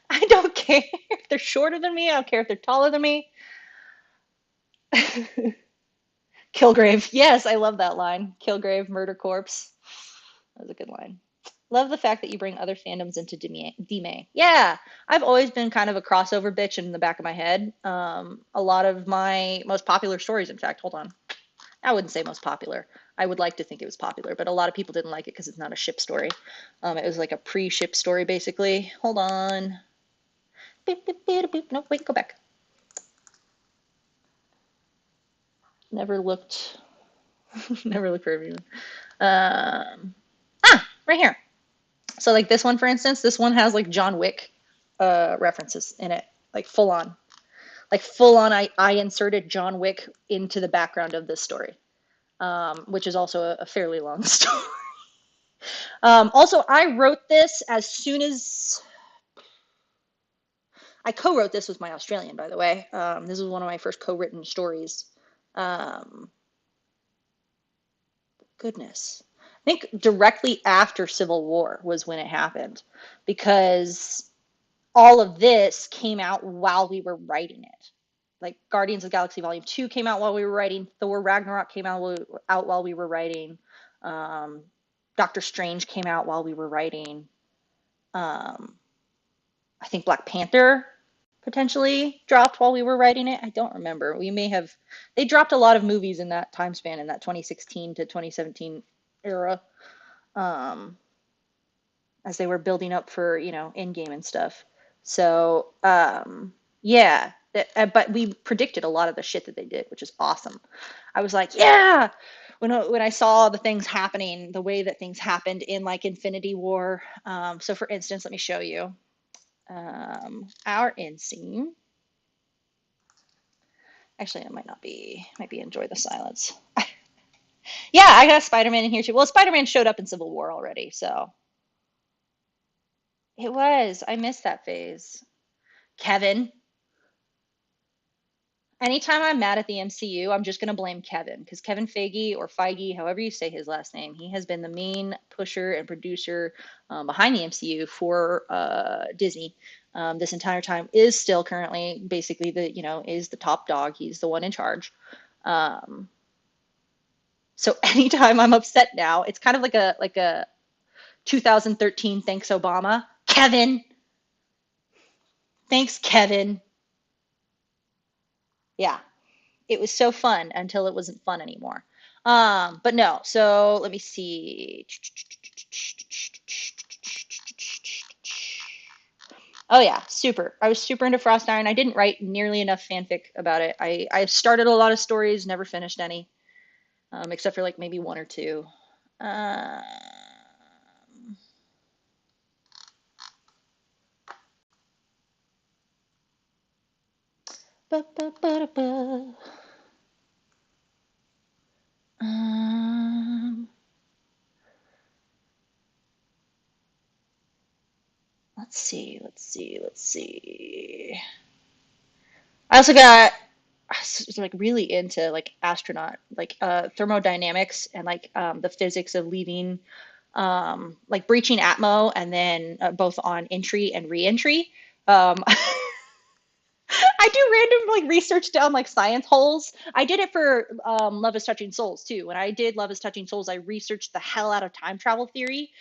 I don't care if they're shorter than me. I don't care if they're taller than me. Kilgrave. Yes, I love that line. Kilgrave, murder corpse. That was a good line. Love the fact that you bring other fandoms into dmay. Yeah, I've always been kind of a crossover bitch in the back of my head. A lot of my most popular stories, in fact, hold on. I wouldn't say most popular. I would like to think it was popular, but a lot of people didn't like it because it's not a ship story. It was like a pre-ship story, basically. Hold on. Beep, beep, beep, beep. No, wait, go back. Never looked. Never looked for everyone. Right here. So like this one, for instance, this one has like John Wick references in it, like full on. Like full on, I inserted John Wick into the background of this story, which is also a fairly long story. Also, I wrote this as soon as I co-wrote this with my Australian, by the way. This was one of my first co-written stories. Um, goodness. I think directly after Civil War was when it happened, because all of this came out while we were writing it. Like Guardians of the Galaxy Volume 2 came out while we were writing. Thor Ragnarok came out while we were writing. Um, Doctor Strange came out while we were writing. Um, I think Black Panther potentially dropped while we were writing it. I don't remember. They dropped a lot of movies in that time span, in that 2016 to 2017 era, um, as they were building up for, Endgame and stuff. So, yeah, but we predicted a lot of the shit that they did, which is awesome. I was like, yeah, when I saw the things happening, the way that things happened in like Infinity War. So for instance, let me show you our end scene. Actually, it might be enjoy the silence. Yeah, I got Spider-Man in here too. Well, Spider-Man showed up in Civil War already, so it was. I missed that phase. Kevin. Anytime I'm mad at the MCU, I'm just going to blame Kevin, because Kevin Feige, or Feige, however you say his last name, he has been the main pusher and producer behind the MCU for Disney this entire time. Is still currently basically is the top dog. He's the one in charge. So anytime I'm upset now, it's kind of like a 2013 thanks Obama. Kevin. Thanks, Kevin. Yeah. It was so fun until it wasn't fun anymore. But no, so let me see. Oh yeah, super. I was super into Frost Iron. I didn't write nearly enough fanfic about it. I started a lot of stories, never finished any, except for like maybe one or two. Um, ba, ba, ba, ba. Let's see. I also got I was like really into like astronaut, like thermodynamics, and like the physics of leaving, like breaching atmo, and then both on entry and re-entry. Um, I do random like research down like science holes. I did it for Love is Touching Souls too. When I did Love is Touching Souls, I researched the hell out of time travel theory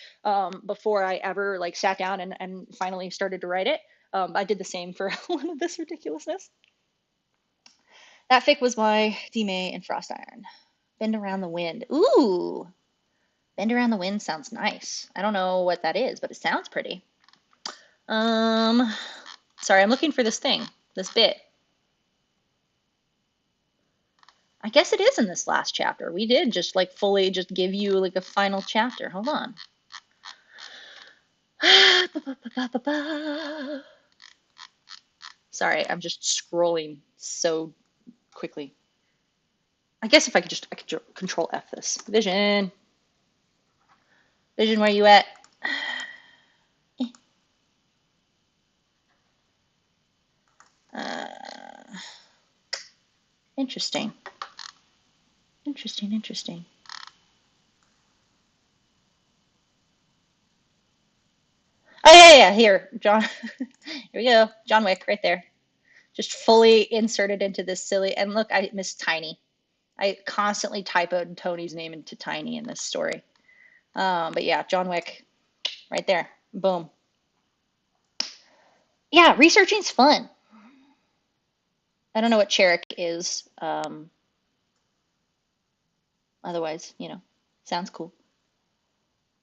before I ever like sat down and finally started to write it. I did the same for One of This Ridiculousness. That fic was my dmay and Frost Iron. Bend Around the Wind. Ooh, Bend Around the Wind sounds nice. I don't know what that is, but it sounds pretty. Um, Sorry, I'm looking for this bit. I guess it is in this last chapter. We did just like fully just give you like a final chapter. Hold on. Sorry, I'm just scrolling so quickly. I guess if I could control F this. Vision, where you at? Interesting. Oh yeah, here, John. Here we go, John Wick, right there. Just fully inserted into this silly. And look, I miss Tiny. I constantly typoed Tony's name into Tiny in this story. But yeah, John Wick, right there. Boom. Yeah, researching's fun. I don't know what Cherik is. Otherwise, sounds cool.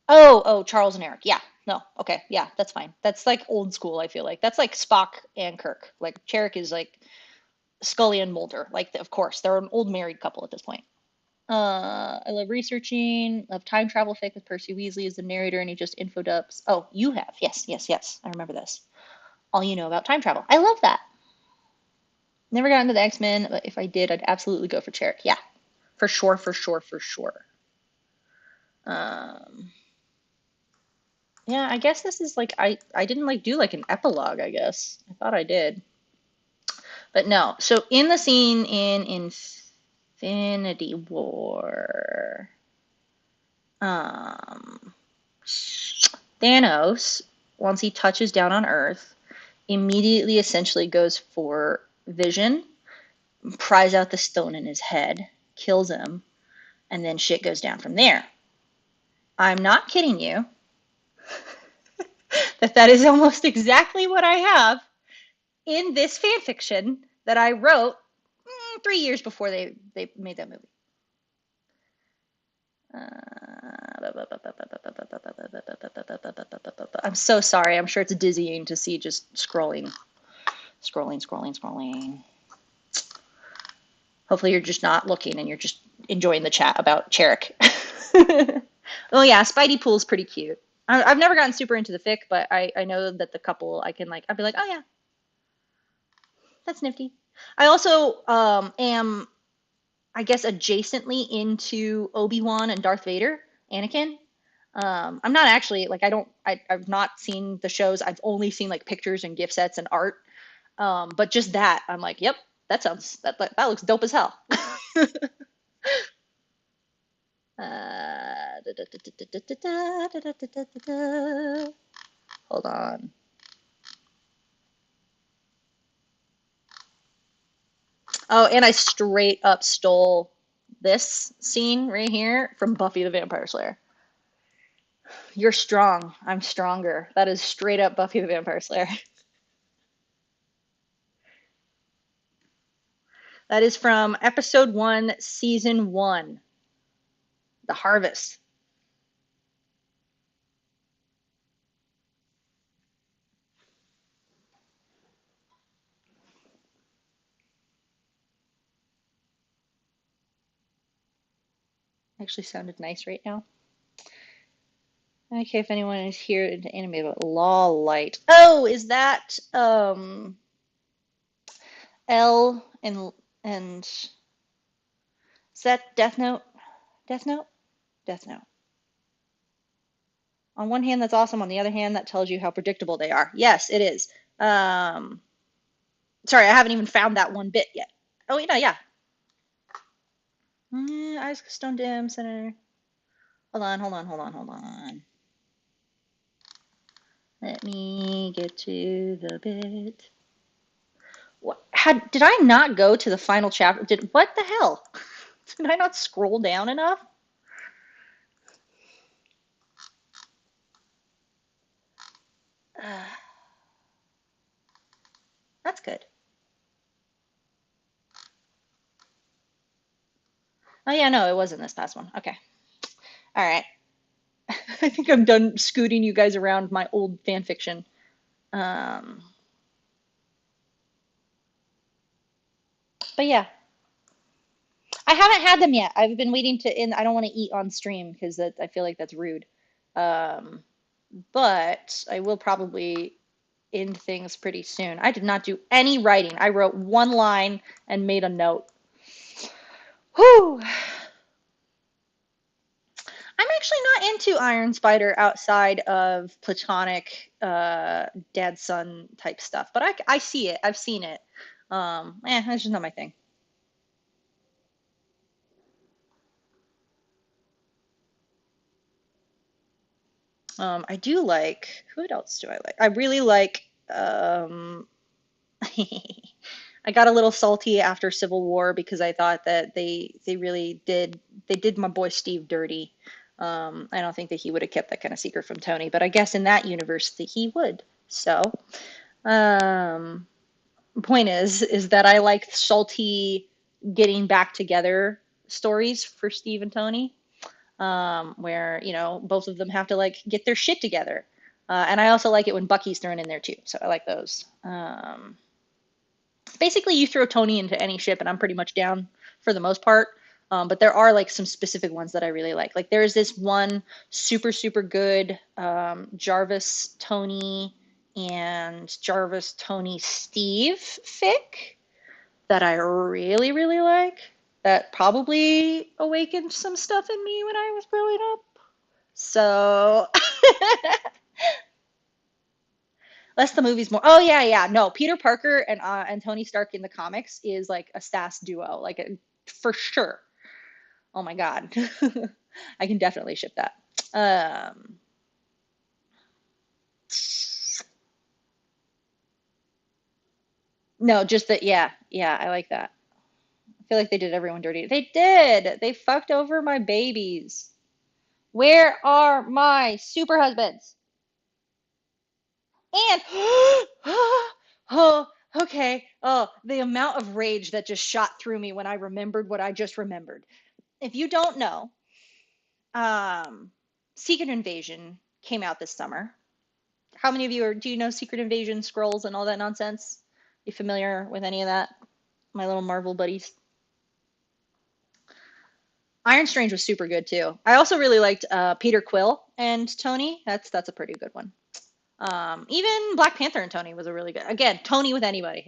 Oh, Charles and Eric. Yeah. No. Okay. Yeah, that's fine. That's like old school, I feel like. That's like Spock and Kirk. Like Cherik is like Scully and Mulder. Like, of course, they're an old married couple at this point. I love researching. Love time travel fic with Percy Weasley as the narrator, and he just info dubs. Oh, you have. Yes. I remember this. All you know about time travel. I love that. Never got into the X-Men, but if I did, I'd absolutely go for Cherik. Yeah, for sure. Yeah, I guess this is like I didn't like do like an epilogue, I guess. I thought I did. But no. So in the scene in Infinity War, um Thanos, once he touches down on Earth, immediately essentially goes for Vision, pries out the stone in his head, kills him, and then shit goes down from there. I'm not kidding you. That is almost exactly what I have in this fan fiction that I wrote 3 years before they made that movie. I'm so sorry. I'm sure it's dizzying to see just scrolling. Hopefully you're just not looking and you're just enjoying the chat about Cherik. Oh yeah, Spidey Pool's pretty cute. I've never gotten super into the fic, but I know that the couple I can like, I'd be like, oh yeah, that's nifty. I also am, I guess, adjacently into Obi-Wan and Darth Vader, Anakin. I'm not actually like I've not seen the shows. I've only seen like pictures and gift sets and art. But just that, I'm like, yep, that looks dope as hell. Hold on. Oh, and I straight up stole this scene right here from Buffy the Vampire Slayer. You're strong. I'm stronger. That is straight up Buffy the Vampire Slayer. That is from episode 1, season 1, The Harvest. Actually sounded nice right now. Okay, if anyone is here into anime about Law Light. Oh, is that L and is that Death Note? Death Note? Death Note. On one hand, that's awesome. On the other hand, that tells you how predictable they are. Yes, it is. Um, Sorry, I haven't even found that one bit yet. Oh, yeah. Eyes Stone Dim Center. Hold on. Let me get to the bit. Did I not go to the final chapter? What the hell? Did I not scroll down enough? That's good. Oh yeah, no, it wasn't this past one. Okay. All right. I think I'm done scooting you guys around my old fan fiction. But yeah, I haven't had them yet. I've been waiting to end. I don't want to eat on stream because I feel like that's rude. But I will probably end things pretty soon. I did not do any writing. I wrote one line and made a note. Whew. I'm actually not into Iron Spider outside of platonic dad son type stuff, but I see it. I've seen it. That's just not my thing. I do like, who else do I like? I really like, I got a little salty after Civil War because I thought that they really did my boy Steve dirty. I don't think that he would have kept that kind of secret from Tony, but I guess in that universe that he would. So, um, point is that I like salty getting back together stories for Steve and Tony, where both of them have to like get their shit together. And I also like it when Bucky's thrown in there too. So I like those. Basically, you throw Tony into any ship, and I'm pretty much down for the most part. But there are like some specific ones that I really like. Like there's this one super good Jarvis Tony and Jarvis Tony Steve fic that I really like. That probably awakened some stuff in me when I was growing up. So Less the movies, more. Oh yeah, yeah. No, Peter Parker and Tony Stark in the comics is like a sass duo, like for sure. Oh my God, I can definitely ship that. Um, no, just that. Yeah, yeah. I like that. I feel like they did everyone dirty. They did. They fucked over my babies. Where are my super husbands? And oh, okay. Oh, the amount of rage that just shot through me when I remembered what I just remembered. If you don't know, um, Secret Invasion came out this summer. How many of you do you know Secret Invasion scrolls and all that nonsense? You familiar with any of that? My little Marvel buddies. Iron Strange was super good too. I also really liked Peter Quill and Tony. That's a pretty good one. Even Black Panther and Tony was a really good. Again, Tony with anybody.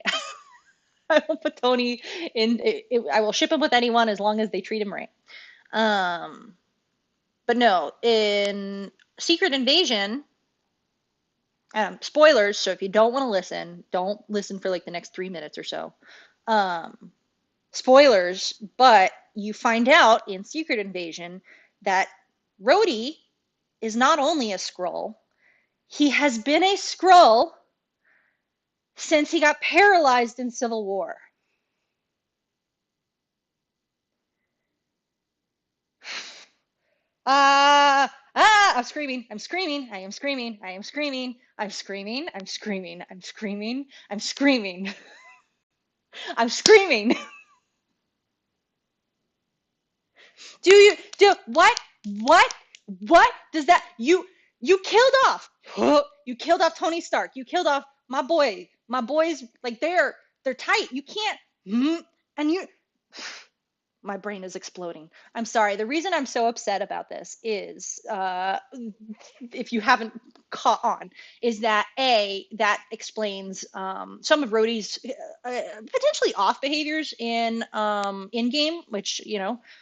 I will put Tony in. I will ship him with anyone as long as they treat him right. Um, but no, in Secret Invasion, spoilers. So if you don't want to listen, don't listen for like the next 3 minutes or so. Um, spoilers, but you find out in Secret Invasion that Rhodey is not only a Skrull, he has been a Skrull since he got paralyzed in Civil War. I'm screaming, I'm screaming, I am screaming, I am screaming, I'm screaming, I'm screaming, I'm screaming, I'm screaming, I'm screaming. What does that, you killed off, you killed off Tony Stark, you killed off my boys, like they're tight, you can't, and you, my brain is exploding. I'm sorry. The reason I'm so upset about this is, if you haven't caught on, is that that explains some of Rhodey's potentially off behaviors in game, which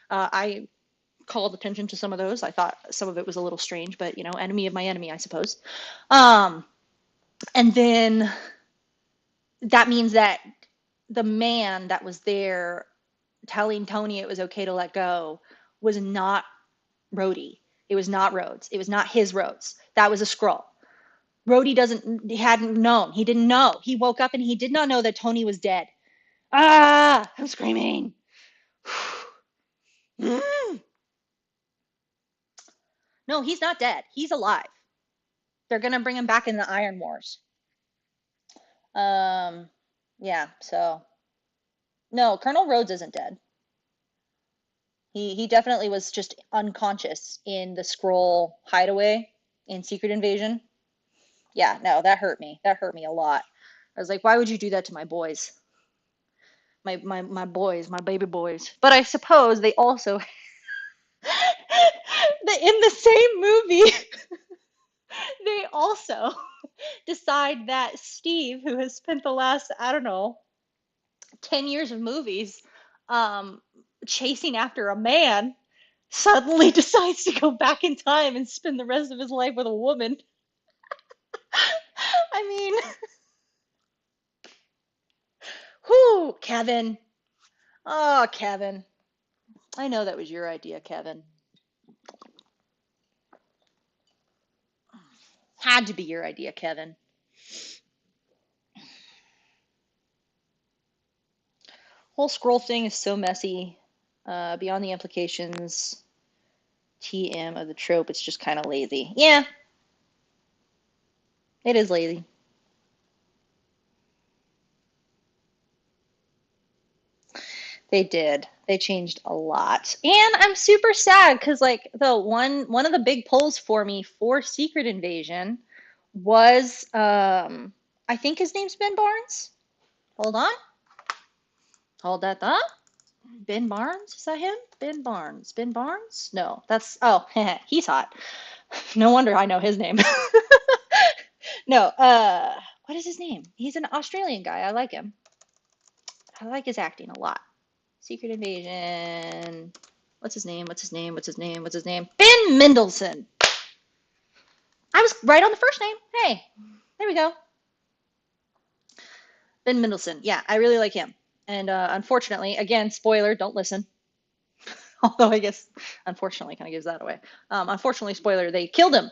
I called attention to some of those. I thought some of it was a little strange, but enemy of my enemy, I suppose. And then that means that the man that was there telling Tony it was okay to let go was not Rhodey. It was not Rhodes. It was not his Rhodes. That was a Skrull. Rhodey hadn't known. He didn't know. He woke up and he did not know that Tony was dead. I'm screaming. No, he's not dead. He's alive. They're going to bring him back in the Iron Wars. Yeah, so no, Colonel Rhodes isn't dead. He definitely was just unconscious in the Skrull hideaway in Secret Invasion. Yeah, no, that hurt me. That hurt me a lot. I was like, why would you do that to my boys? My boys, my baby boys. But I suppose they also in the same movie they also decide that Steve, who has spent the last, I don't know, 10 years of movies chasing after a man, suddenly decides to go back in time and spend the rest of his life with a woman. I mean, whoo, Kevin. Oh, Kevin. I know that was your idea, Kevin. Had to be your idea, Kevin. Whole scroll thing is so messy. Beyond the implications, TM of the trope, it's just kind of lazy. Yeah, it is lazy. They did. They changed a lot. And I'm super sad because like the one of the big pulls for me for Secret Invasion was I think his name's Ben Barnes. Hold on. Hold that thought. Ben Barnes? Is that him? Ben Barnes. Ben Barnes? No, that's he's hot. No wonder I know his name. No, what is his name? He's an Australian guy. I like him. I like his acting a lot. Secret Invasion. What's his name? What's his name? What's his name? What's his name? Ben Mendelsohn. I was right on the first name. Hey, there we go. Ben Mendelsohn. Yeah, I really like him. And unfortunately, again, spoiler, don't listen. Although I guess, unfortunately, kind of gives that away. Unfortunately, spoiler, they killed him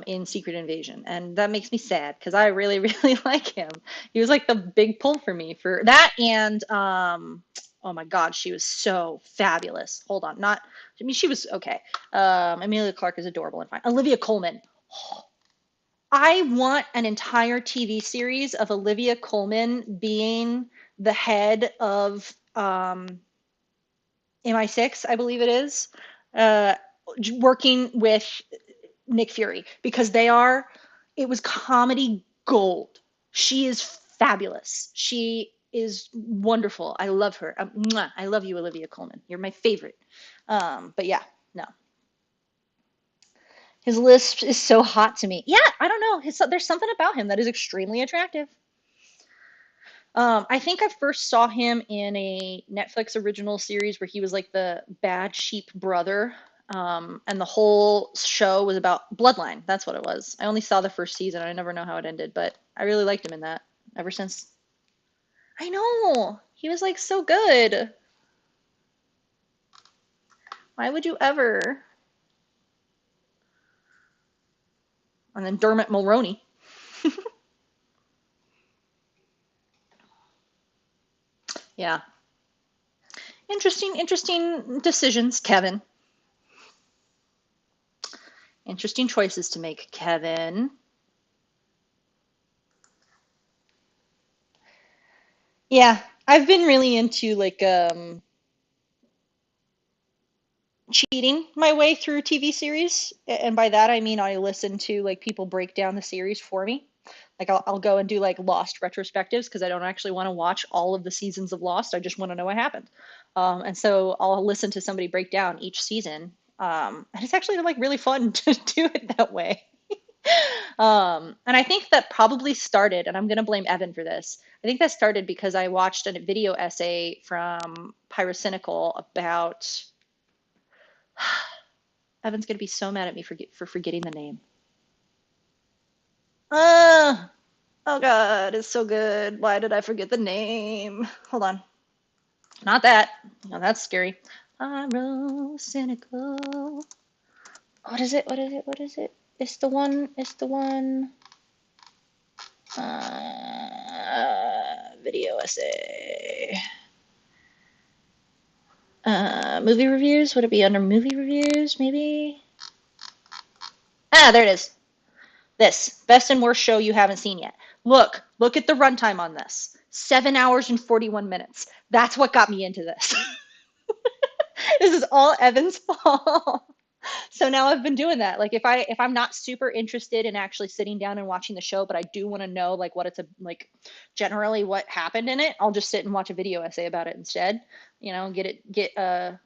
in Secret Invasion. And that makes me sad because I really, really like him. He was like the big pull for me for that. And oh my God, she was so fabulous. Hold on. Not, I mean, she was okay. Emilia Clarke is adorable and fine. Olivia Colman. I want an entire TV series of Olivia Colman being the head of MI6, I believe it is, uh, working with Nick Fury because it was comedy gold. She is fabulous. She is wonderful. I love her. I love you, Olivia Colman. You're my favorite. But yeah, no. His lisp is so hot to me. Yeah, I don't know. There's something about him that is extremely attractive. I think I first saw him in a Netflix original series where he was like the bad sheep brother. And the whole show was about Bloodline. That's what it was. I only saw the first season. I never know how it ended, but I really liked him in that ever since. I know. He was like so good. Why would you ever? And then Dermot Mulroney. Yeah. Interesting decisions, Kevin. Interesting choices to make, Kevin. Yeah, I've been really into like cheating my way through TV series, and by that I mean I listen to like people break down the series for me. Like I'll go and do like Lost retrospectives because I don't actually want to watch all of the seasons of Lost. I just want to know what happened. And so I'll listen to somebody break down each season. And it's actually like really fun to do it that way. And I think that probably started, and I'm going to blame Evan for this. I think that started because I watched a video essay from Pyrocynical about. Evan's going to be so mad at me for forgetting the name. Oh God, it's so good. Why did I forget the name? Hold on. Not that. No, that's scary. Pyrocynical. What is it? What is it? What is it? It's the one. It's the one. Video essay. Movie reviews? Would it be under movie reviews, maybe? Ah, there it is. This. Best and worst show you haven't seen yet. Look at the runtime on this. 7 hours and 41 minutes. That's what got me into this. This is all Evan's fault. So now I've been doing that. Like if I'm not super interested in actually sitting down and watching the show, but I do want to know like what it's like generally what happened in it, I'll just sit and watch a video essay about it instead. Get a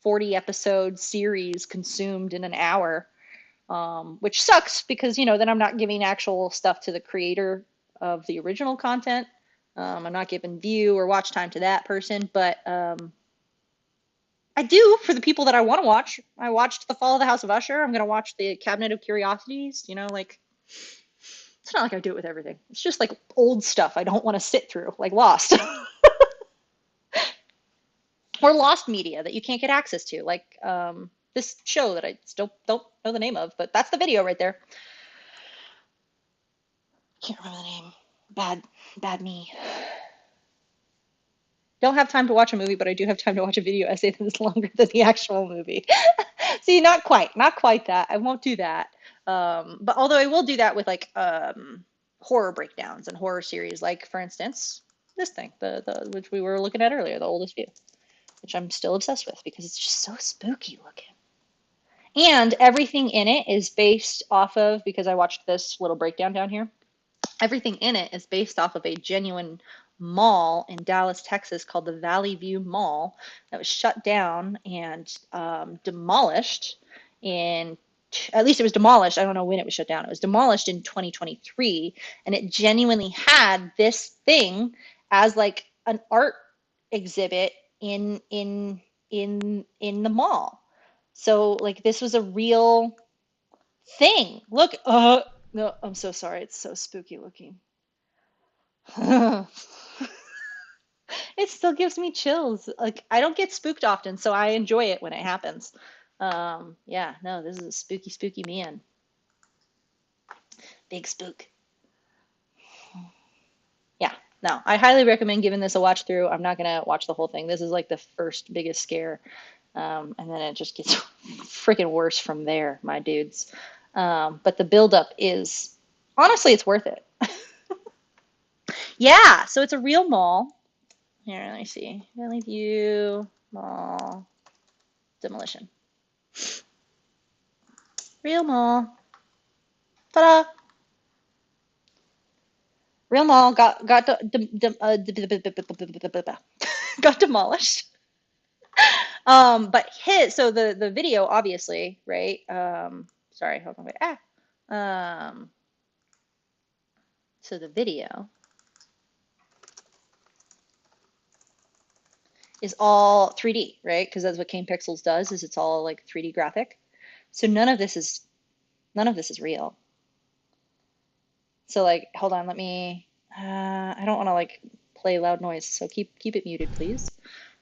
40 episode series consumed in an hour, which sucks because then I'm not giving actual stuff to the creator of the original content. I'm not giving view or watch time to that person, but I do for the people that I want to watch. I watched The Fall of the House of Usher. I'm going to watch The Cabinet of Curiosities. Like, it's not like I do it with everything. It's just like old stuff I don't want to sit through, like Lost. Or Lost media that you can't get access to, like this show that I still don't know the name of, but that's the video right there. Can't remember the name. Bad me. Don't have time to watch a movie, but I do have time to watch a video essay that is longer than the actual movie. See, not quite that. I won't do that. But although I will do that with like horror breakdowns and horror series, like for instance, this thing, the which we were looking at earlier, The Oldest View, which I'm still obsessed with because it's just so spooky looking. And everything in it is based off of, because I watched this little breakdown down here, everything in it is based off of a genuine mall in Dallas, Texas called the Valley View Mall that was shut down and demolished at least it was demolished. I don't know when it was shut down. It was demolished in 2023, and it genuinely had this thing as like an art exhibit in the mall. So like this was a real thing. Look, no, I'm so sorry. It's so spooky looking. It still gives me chills. Like, I don't get spooked often, so I enjoy it when it happens. Yeah, no, this is a spooky, spooky man. Big spook. Yeah, no, I highly recommend giving this a watch through. I'm not gonna watch the whole thing. This is like the first biggest scare. And then it just gets freaking worse from there, my dudes. But the buildup is, honestly, it's worth it. Yeah, so it's a real mall. Here, let me see. Valley View Mall demolition. Real mall. Ta-da! Real mall got demolished. But so the video obviously, right? Sorry, hold on, wait. So the video is all 3D, right? Because that's what Cane Pixels does, is it's all like 3D graphic. So none of this is real. So like, hold on, let me. I don't want to like play loud noise, so keep it muted, please.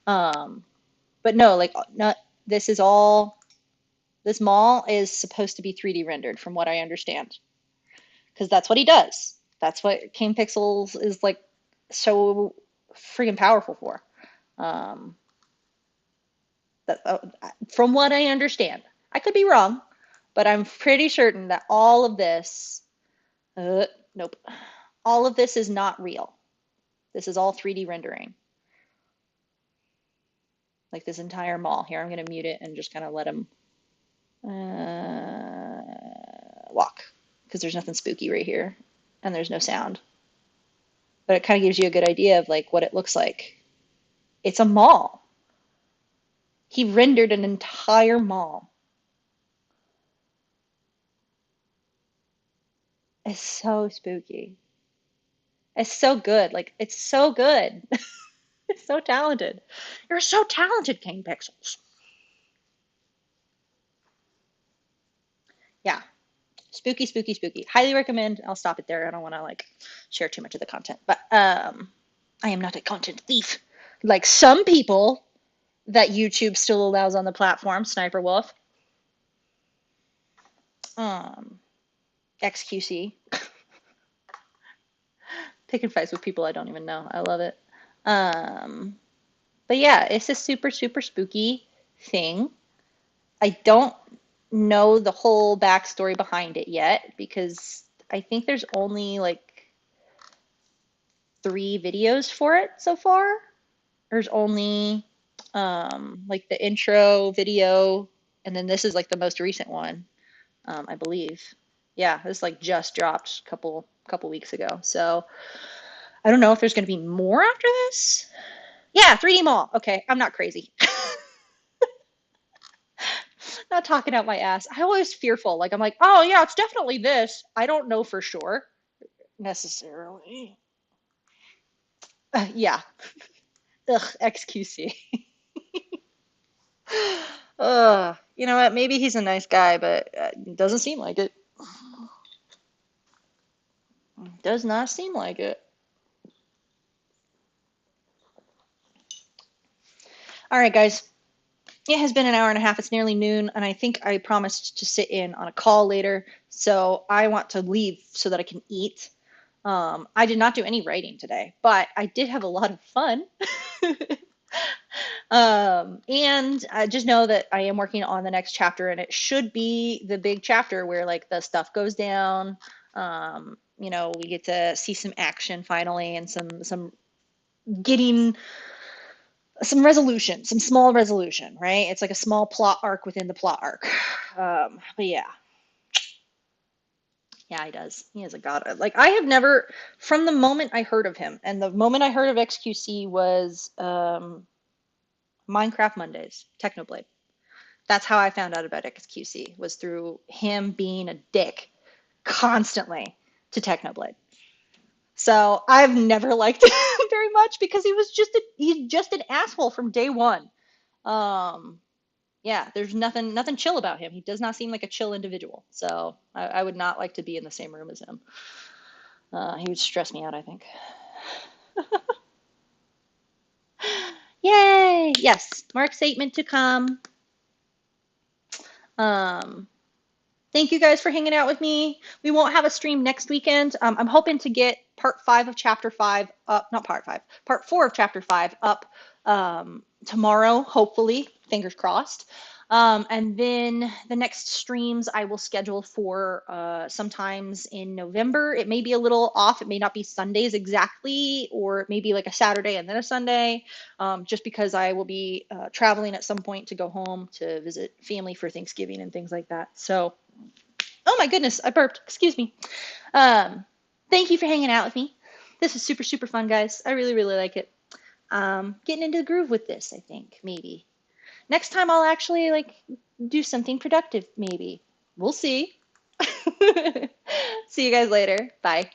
But no, like, not this is all. This mall is supposed to be 3D rendered, from what I understand, because that's what he does. That's what Cane Pixels is like so freaking powerful for. Um, from what I understand, I could be wrong, but I'm pretty certain that all of this, nope, all of this is not real. This is all 3D rendering. Like this entire mall. Here, I'm going to mute it and just kind of let him walk, because there's nothing spooky right here and there's no sound. But it kind of gives you a good idea of like what it looks like. It's a mall. He rendered an entire mall. It's so spooky. It's so good. Like, it's so good. It's so talented. You're so talented, Cane Pixels. Yeah. Spooky, spooky, spooky. Highly recommend. I'll stop it there. I don't want to like share too much of the content. But I am not a content thief. Like some people that YouTube still allows on the platform, Sniper Wolf. XQC. Picking fights with people I don't even know. I love it. But yeah, it's a super, super spooky thing. I don't know the whole backstory behind it yet, because I think there's only like 3 videos for it so far. There's only like the intro video, and then this is like the most recent one, I believe. Yeah, this like just dropped a couple weeks ago. So I don't know if there's going to be more after this. Yeah, 3D Mall. Okay, I'm not crazy. Not talking out my ass. I always fearful. Like I'm like, oh yeah, it's definitely this. I don't know for sure necessarily. Yeah. Ugh, XQC. You know what? Maybe he's a nice guy, but it doesn't seem like it. Does not seem like it. All right, guys. It has been an hour and a half. It's nearly noon, and I think I promised to sit in on a call later, so I want to leave so that I can eat. I did not do any writing today, but I did have a lot of fun. And just know that I am working on the next chapter, and it should be the big chapter where like the stuff goes down. You know, we get to see some action finally, and some getting some resolution, some small resolution, right? It's like a small plot arc within the plot arc. But yeah. Yeah, he does. He is a god. Like, I have never, from the moment I heard of him, and the moment I heard of XQC was Minecraft Mondays, Technoblade. That's how I found out about XQC, was through him being a dick constantly to Technoblade. So I've never liked him very much, because he's just an asshole from day one. Yeah, there's nothing chill about him. He does not seem like a chill individual. So I would not like to be in the same room as him. He would stress me out, I think. Yay! Yes, Mark's statement to come. Thank you guys for hanging out with me. We won't have a stream next weekend. I'm hoping to get part 5 of chapter 5 up, not part 5, part 4 of chapter 5 up tomorrow, hopefully, fingers crossed. And then the next streams I will schedule for sometimes in November. It may be a little off. It may not be Sundays exactly, or it may be like a Saturday and then a Sunday, just because I will be traveling at some point to go home to visit family for Thanksgiving and things like that. So, oh my goodness, I burped. Excuse me. Thank you for hanging out with me. This is super, super fun, guys. I really, really like it. Getting into the groove with this, I think, maybe. Next time I'll actually like do something productive, maybe. We'll see. See you guys later. Bye.